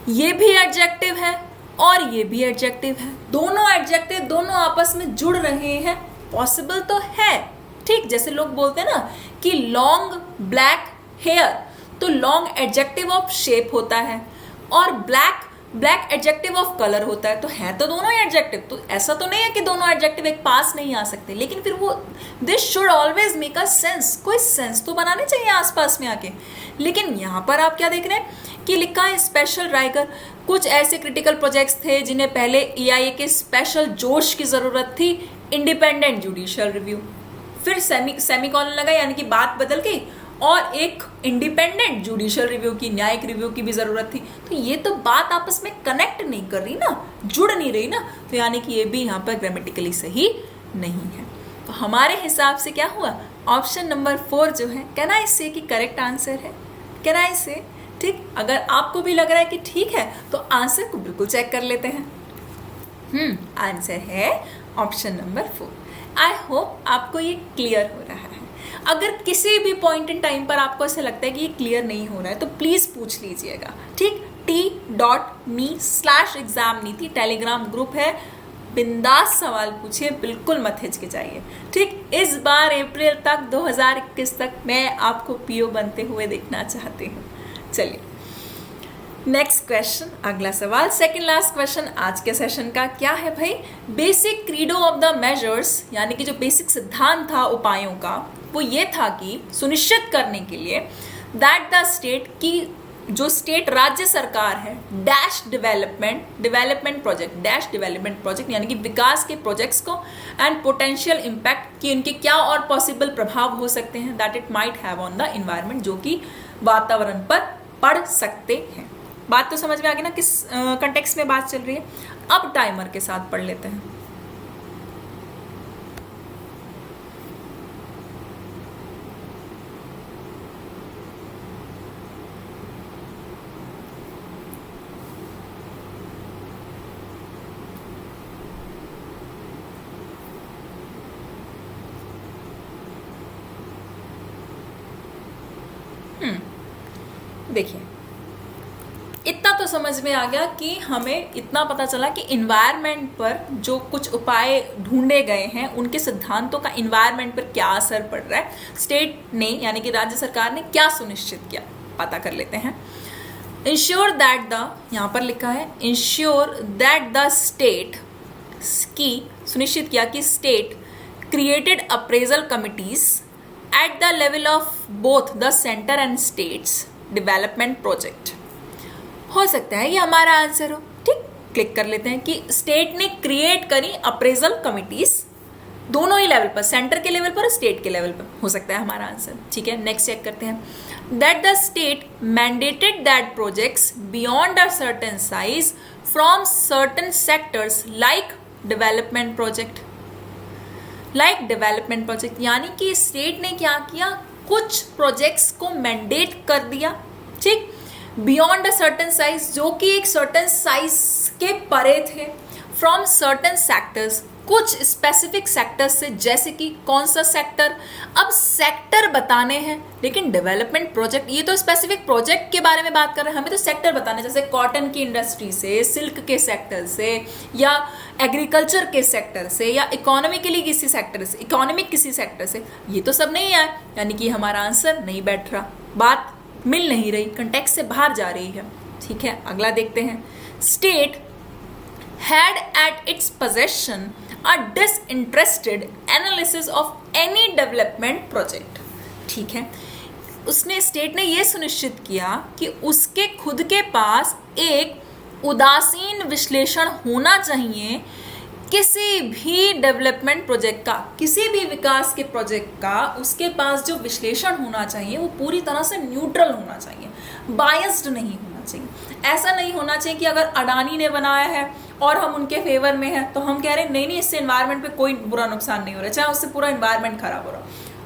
ये भी एडजेक्टिव है और ये भी एडजेक्टिव है, दोनों एडजेक्टिव दोनों आपस में जुड़ रहे हैं, पॉसिबल तो है। ठीक, जैसे लोग बोलते हैं ना कि लॉन्ग ब्लैक हेयर, तो लॉन्ग एडजेक्टिव ऑफ शेप होता है और ब्लैक एडजेक्टिव ऑफ कलर होता है, तो है तो दोनों ही एडजेक्टिव। तो ऐसा तो नहीं है कि दोनों एडजेक्टिव एक पास नहीं आ सकते, लेकिन फिर वो this should always make a sense, कोई सेंस तो बनाने चाहिए आसपास में आके। लेकिन यहाँ पर आप क्या देख रहे हैं कि लिखा है स्पेशल राइगर, कुछ ऐसे क्रिटिकल प्रोजेक्ट्स थे जिन्हें पहले EIA के स्पेशल जोश की जरूरत थी, इंडिपेंडेंट जुडिशियल रिव्यू, फिर सेमीकॉलन लगा, यानी कि बात बदल गई, और एक इंडिपेंडेंट जुडिशियल रिव्यू की, न्यायिक रिव्यू की भी जरूरत थी। तो ये तो बात आपस में कनेक्ट नहीं कर रही ना, जुड़ नहीं रही ना, तो यानी कि ये भी यहाँ पर ग्रामेटिकली सही नहीं है। तो हमारे हिसाब से क्या हुआ, ऑप्शन नंबर 4 जो है कहना इससे कि करेक्ट आंसर है। कैन आई से? ठीक, अगर आपको भी लग रहा है कि ठीक है तो आंसर को बिल्कुल चेक कर लेते हैं। आंसर है ऑप्शन नंबर 4। आई होप आपको ये क्लियर हो रहा है। अगर किसी भी पॉइंट इन टाइम पर आपको ऐसा लगता है कि ये क्लियर नहीं हो रहा है तो प्लीज़ पूछ लीजिएगा। ठीक, t.me/examniti टेलीग्राम ग्रुप है, बिंदास सवाल पूछिए, बिल्कुल मत हिचकिचाइए। ठीक, इस बार अप्रैल तक 2021 तक मैं आपको पीओ बनते हुए देखना चाहती हूँ। चलिए नेक्स्ट क्वेश्चन, अगला सवाल, सेकंड लास्ट क्वेश्चन आज के सेशन का क्या है भाई? Basic credo of the measures, यानी कि जो बेसिक सिद्धांत था उपायों का, वो ये था कि सुनिश्चित करने के लिए दैट द स्टेट की जो स्टेट राज्य सरकार है डैश डेवलपमेंट प्रोजेक्ट यानी कि विकास के प्रोजेक्ट्स को एंड पोटेंशियल इम्पैक्ट कि इनके क्या और पॉसिबल प्रभाव हो सकते हैं that it might have on the environment, जो कि वातावरण पर पड़ सकते हैं। बात तो समझ में आ गई ना किस कंटेक्स्ट में बात चल रही है? अब टाइमर के साथ पढ़ लेते हैं। देखिए, इतना तो समझ में आ गया कि हमें इतना पता चला कि इन्वायरमेंट पर जो कुछ उपाय ढूंढे गए हैं उनके सिद्धांतों का इन्वायरमेंट पर क्या असर पड़ रहा है, स्टेट ने यानी कि राज्य सरकार ने क्या सुनिश्चित किया, पता कर लेते हैं। इंश्योर दैट द, यहाँ पर लिखा है इंश्योर दैट द स्टेट की, सुनिश्चित किया कि state created appraisal committees eight the level of both the centre and states development project. हो सकता है ये हमारा आंसर हो। ठीक, क्लिक कर लेते हैं कि स्टेट ने क्रिएट करी अप्रेजल कमिटीज दोनों ही लेवल पर, सेंटर के लेवल पर और स्टेट के लेवल पर, हो सकता है हमारा आंसर। ठीक है, नेक्स्ट चेक करते हैं। That the state mandated that projects beyond a certain size from certain sectors like development project, यानी कि स्टेट ने क्या किया, कुछ प्रोजेक्ट्स को मैंडेट कर दिया। ठीक, बियॉन्ड अ सर्टेन साइज, जो कि एक सर्टेन साइज के परे थे, फ्रॉम सर्टेन सेक्टर्स, कुछ स्पेसिफिक सेक्टर्स से, जैसे कि कौन सा सेक्टर, अब सेक्टर बताने हैं, लेकिन डेवलपमेंट प्रोजेक्ट ये तो स्पेसिफिक प्रोजेक्ट के बारे में बात कर रहे हैं, हमें तो सेक्टर बताने, जैसे कॉटन की इंडस्ट्री से, सिल्क के सेक्टर से, या एग्रीकल्चर के सेक्टर से, या इकोनॉमिकली किसी सेक्टर से, इकोनॉमिक किसी सेक्टर से, ये तो सब नहीं है, यानी कि हमारा आंसर नहीं बैठ रहा, बात मिल नहीं रही, कंटेक्स्ट से बाहर जा रही है। ठीक है, अगला देखते हैं। State had at its possession a disinterested analysis of any development project। ठीक है, उसने, स्टेट ने यह सुनिश्चित किया कि उसके खुद के पास एक उदासीन विश्लेषण होना चाहिए किसी भी डेवलपमेंट प्रोजेक्ट का, किसी भी विकास के प्रोजेक्ट का उसके पास जो विश्लेषण होना चाहिए वो पूरी तरह से न्यूट्रल होना चाहिए, बायस्ड नहीं होना चाहिए। ऐसा नहीं होना चाहिए कि अगर अडानी ने बनाया है और हम उनके फेवर में हैं तो हम कह रहे हैं नहीं इससे एनवायरनमेंट पे कोई बुरा नुकसान नहीं हो रहा, चाहे उससे पूरा एनवायरनमेंट खराब हो रहा,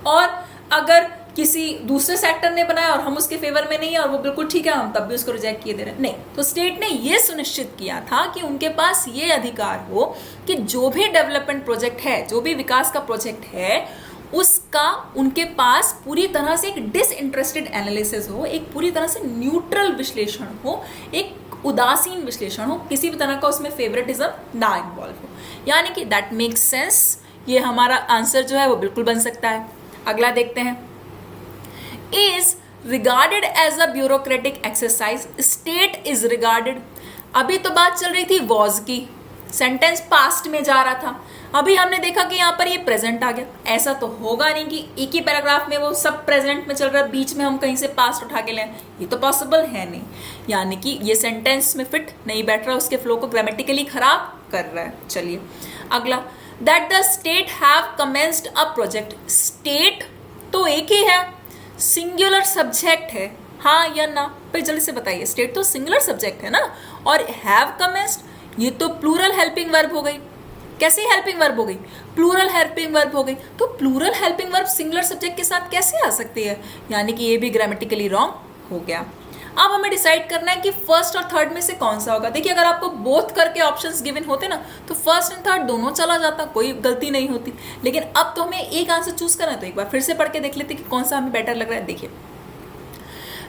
और अगर किसी दूसरे सेक्टर ने बनाया और हम उसके फेवर में नहीं है और वो बिल्कुल ठीक है, हम तब भी उसको रिजेक्ट किए दे रहे हैं, नहीं। तो स्टेट ने ये सुनिश्चित किया था कि उनके पास ये अधिकार हो कि जो भी डेवलपमेंट प्रोजेक्ट है, जो भी विकास का प्रोजेक्ट है, उसका उनके पास पूरी तरह से एक डिसइंटरेस्टेड एनालिसिस हो, एक पूरी तरह से न्यूट्रल विश्लेषण हो, एक उदासीन विश्लेषण हो, किसी भी तरह का उसमें फेवरेटिज्म ना इन्वॉल्व हो, यानी कि दैट मेक्स सेंस। ये हमारा आंसर जो है वो बिल्कुल बन सकता है। अगला देखते हैं। Is regarded as a bureaucratic exercise, state is regarded, अभी तो बात चल रही थी वॉज की, सेंटेंस पास्ट में जा रहा था, अभी हमने देखा कि यहाँ पर ये प्रेजेंट आ गया। ऐसा तो होगा नहीं कि एक ही पैराग्राफ में वो सब प्रेजेंट में चल रहा है, बीच में हम कहीं से पास्ट उठा के लें, ये तो पॉसिबल है नहीं, यानी कि ये सेंटेंस में फिट नहीं बैठ रहा, उसके फ्लो को ग्रामेटिकली खराब कर रहा है। चलिए अगला, that the state have commenced a project, state तो एक ही है, सिंगुलर सब्जेक्ट है, हाँ या ना, फिर जल्दी से बताइए। स्टेट तो सिंगुलर सब्जेक्ट है ना, और हैव कमेंस्ड ये तो प्लूरल हेल्पिंग वर्ब हो गई। कैसे हेल्पिंग वर्ब हो गई? प्लूरल हेल्पिंग वर्ब हो गई। तो plural helping verb singular subject के साथ कैसे आ सकती है? यानी कि ये भी ग्रामेटिकली रॉन्ग हो गया। अब हमें डिसाइड करना है कि फर्स्ट और थर्ड में से कौन सा होगा। देखिए, अगर आपको बोथ करके ऑप्शंस गिवन होते ना तो फर्स्ट एंड थर्ड दोनों चला जाता, कोई गलती नहीं होती। लेकिन अब तो हमें एक आंसर चूज करना है, तो एक बार फिर से पढ़ के देख लेते कि कौन सा हमें बेटर लग रहा है। देखिए,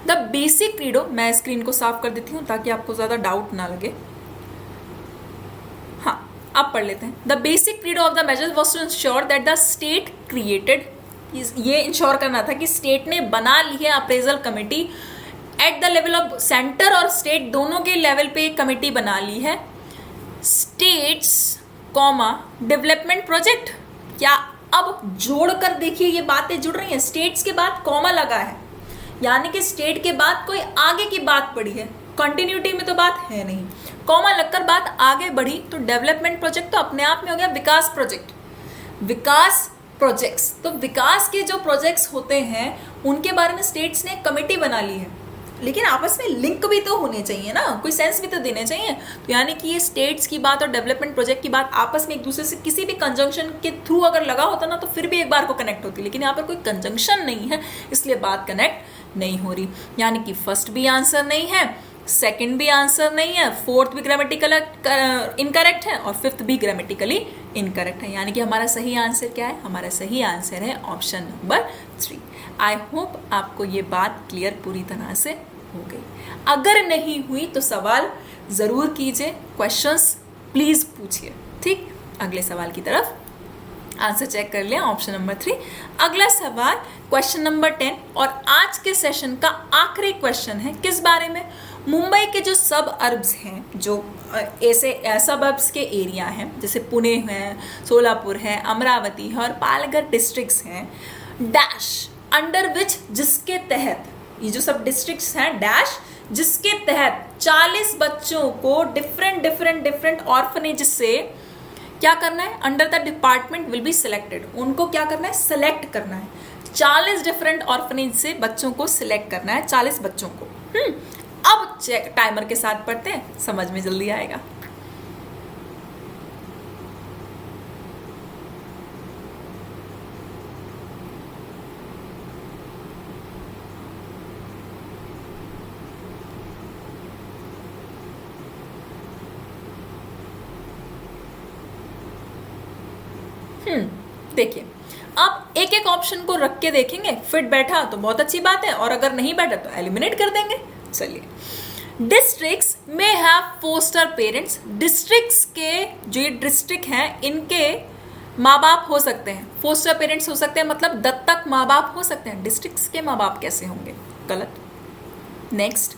द बेसिक क्रीडो, मैं स्क्रीन को साफ कर देती हूँ ताकि आपको ज्यादा डाउट ना लगे। हाँ, अब पढ़ लेते हैं। The basic credo of the measures was to ensure that the state created, ये इंश्योर करना था कि स्टेट ने बना ली है appraisal committee at the level of centre और स्टेट, दोनों के लेवल पे एक कमेटी बना ली है। स्टेट्स कॉमा डेवलपमेंट प्रोजेक्ट, क्या अब जोड़कर देखिए ये बातें जुड़ रही हैं। स्टेट्स के बाद कॉमा लगा है, यानी कि स्टेट के बाद कोई आगे की बात पड़ी है, कंटिन्यूटी में तो बात है नहीं। कॉमा लगकर बात आगे बढ़ी तो डेवलपमेंट प्रोजेक्ट तो अपने आप में हो गया विकास प्रोजेक्ट। विकास प्रोजेक्ट्स, तो विकास के जो प्रोजेक्ट्स होते हैं उनके बारे में स्टेट्स ने कमेटी बना ली है, लेकिन आपस में लिंक भी तो होने चाहिए ना, कोई सेंस भी तो देने चाहिए। तो यानी कि ये स्टेट्स की बात और डेवलपमेंट प्रोजेक्ट की बात आपस में एक दूसरे से किसी भी कंजंक्शन के थ्रू अगर लगा होता ना तो फिर भी एक बार को कनेक्ट होती, लेकिन यहाँ पर कोई कंजंक्शन नहीं है इसलिए बात कनेक्ट नहीं हो रही। यानी कि फर्स्ट भी आंसर नहीं है, सेकंड भी आंसर नहीं है, फोर्थ भी ग्रामेटिकल इनकरेक्ट है और फिफ्थ भी ग्रामेटिकली इनकरेक्ट है। यानी कि हमारा सही आंसर क्या है? हमारा सही आंसर है ऑप्शन नंबर 3। आई होप आपको ये बात क्लियर पूरी तरह से हो गई। अगर नहीं हुई तो सवाल जरूर कीजिए, क्वेश्चंस प्लीज पूछिए। ठीक, अगले सवाल की तरफ आंसर चेक कर लिया, ऑप्शन नंबर 3। अगला सवाल क्वेश्चन नंबर 10 और आज के सेशन का आखिरी क्वेश्चन है किस बारे में? मुंबई के जो सब अर्ब्स हैं, जो ऐसे सब अर्ब्स के एरिया हैं, जैसे पुणे है, सोलापुर है, अमरावती है और पालघर डिस्ट्रिक्ट्स हैं, डैश अंडर विच, जिसके तहत, ये जो सब डिस्ट्रिक्ट्स हैं डैश जिसके तहत 40 बच्चों को डिफरेंट ऑर्फनेज से क्या करना है? Under the department will be selected, उनको क्या करना है? सिलेक्ट करना है। 40 डिफरेंट ऑर्फनेज से बच्चों को सिलेक्ट करना है, 40 बच्चों को। अब चेक टाइमर के साथ पढ़ते हैं, समझ में जल्दी आएगा। देखिए, अब एक एक ऑप्शन को रख के देखेंगे, फिट बैठा तो बहुत अच्छी बात है और अगर नहीं बैठा तो एलिमिनेट कर देंगे। चलिए, डिस्ट्रिक्ट्स में हैव फोस्टर पेरेंट्स, डिस्ट्रिक्ट्स के जो ये डिस्ट्रिक्ट हैं इनके माँ बाप हो सकते हैं, फोस्टर पेरेंट्स हो सकते हैं, मतलब दत्तक माँ बाप हो सकते हैं। डिस्ट्रिक्ट्स के माँ बाप कैसे होंगे? गलत। Next,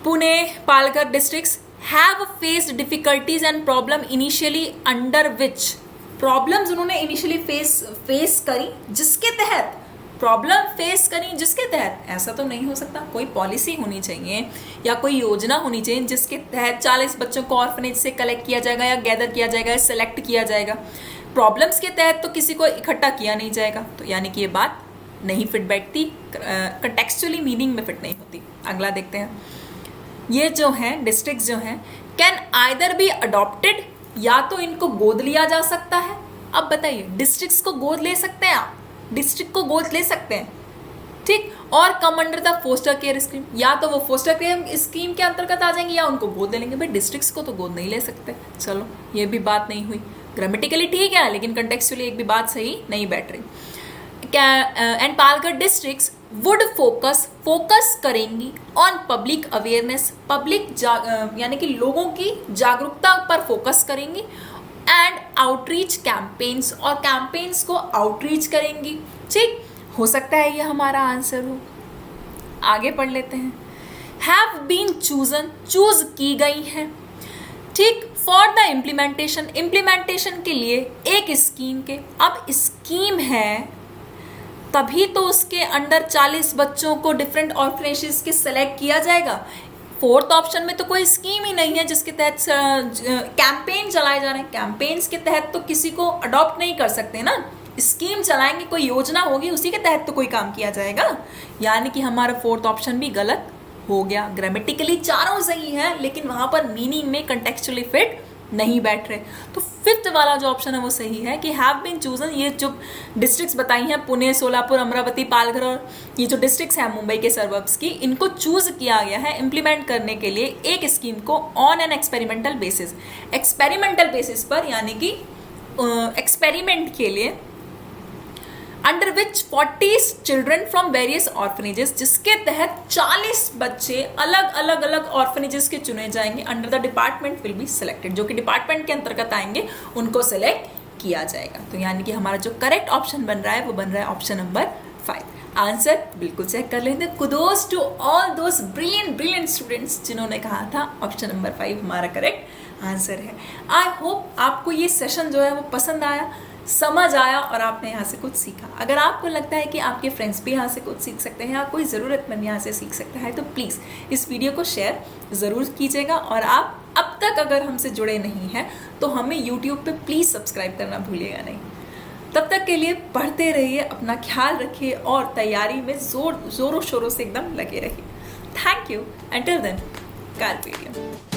Pune Palghar districts have faced difficulties and problem initially under which, problems उन्होंने इनिशियली फेस करी जिसके तहत, प्रॉब्लम फेस करी जिसके तहत, ऐसा तो नहीं हो सकता। कोई पॉलिसी होनी चाहिए या कोई योजना होनी चाहिए जिसके तहत 40 बच्चों को ऑर्फनेज से कलेक्ट किया जाएगा या गैदर किया जाएगा या सेलेक्ट किया जाएगा। प्रॉब्लम्स के तहत तो किसी को इकट्ठा किया नहीं जाएगा, तो यानी कि ये बात नहीं फिट बैठती, कंटेक्चुअली मीनिंग में फिट नहीं होती। अगला देखते हैं, ये जो है डिस्ट्रिक्ट जो है कैन आइदर बी अडॉप्टेड, या तो इनको गोद लिया जा सकता है। अब बताइए, डिस्ट्रिक्ट्स को गोद ले सकते हैं आप? डिस्ट्रिक्ट को गोद ले सकते हैं, ठीक। और come under the foster care scheme, या तो वो फोस्टर केयर स्कीम के अंतर्गत आ जाएंगे या उनको गोद ले लेंगे। भाई डिस्ट्रिक्ट्स को तो गोद नहीं ले सकते। चलो, ये भी बात नहीं हुई। ग्रामेटिकली ठीक है लेकिन कंटेक्चुअली एक भी बात सही नहीं बैठ रही। And Palghar districts would focus करेंगी ऑन पब्लिक अवेयरनेस, पब्लिक यानी कि लोगों की जागरूकता पर फोकस करेंगी, एंड आउटरीच कैंपेन्स, और कैंपेन्स को आउटरीच करेंगी। ठीक, हो सकता है ये हमारा आंसर हो। आगे पढ़ लेते हैं। हैव बीन चूजन, चूज की गई है, ठीक, फॉर द इम्प्लीमेंटेशन, इम्प्लीमेंटेशन के लिए एक स्कीम के। अब स्कीम है तभी तो उसके अंडर 40 बच्चों को डिफरेंट ऑर्फनेजेस के सेलेक्ट किया जाएगा। फोर्थ ऑप्शन में तो कोई स्कीम ही नहीं है जिसके तहत कैंपेन चलाए जा रहे हैं। कैंपेन्स के तहत तो किसी को अडॉप्ट नहीं कर सकते ना, स्कीम चलाएंगे, कोई योजना होगी उसी के तहत तो कोई काम किया जाएगा। यानी कि हमारा फोर्थ ऑप्शन भी गलत हो गया। ग्रामेटिकली चारों सही है लेकिन वहां पर मीनिंग में कंटेक्चुअली फिट नहीं बैठ रहे। तो फिफ्थ वाला जो ऑप्शन है वो सही है कि हैव बीन चूजन। ये जो डिस्ट्रिक्ट्स बताई हैं पुणे, सोलापुर, अमरावती, पालघर और ये जो डिस्ट्रिक्ट्स हैं मुंबई के सर्वर्ब्स की, इनको चूज किया गया है इम्प्लीमेंट करने के लिए एक स्कीम को on an experimental basis. Experimental basis पर, यानी कि एक्सपेरिमेंट के लिए, under which 40 children from various orphanages, जिसके तहत 40 बच्चे अलग अलग अलग ऑर्फनेजेस के चुने जाएंगे। Under the department will be selected, जो कि डिपार्टमेंट के अंतर्गत आएंगे उनको सिलेक्ट किया जाएगा। तो यानी कि हमारा जो करेक्ट ऑप्शन बन रहा है वो बन रहा है ऑप्शन नंबर 5। आंसर बिल्कुल चेक कर लेते हैं। Kudos to all those brilliant students जिन्होंने कहा था ऑप्शन नंबर 5 हमारा करेक्ट आंसर है। आई होप आपको ये सेशन जो है वो पसंद आया, समझ आया और आपने यहाँ से कुछ सीखा। अगर आपको लगता है कि आपके फ्रेंड्स भी यहाँ से कुछ सीख सकते हैं या कोई ज़रूरतमंद यहाँ से सीख सकता है, तो प्लीज़ इस वीडियो को शेयर ज़रूर कीजिएगा। और आप अब तक अगर हमसे जुड़े नहीं हैं तो हमें यूट्यूब पे प्लीज़ सब्सक्राइब करना भूलिएगा नहीं। तब तक के लिए पढ़ते रहिए, अपना ख्याल रखिए और तैयारी में ज़ोरों शोरों से एकदम लगे रहिए। Thank you. Until then, कार्पेडियम।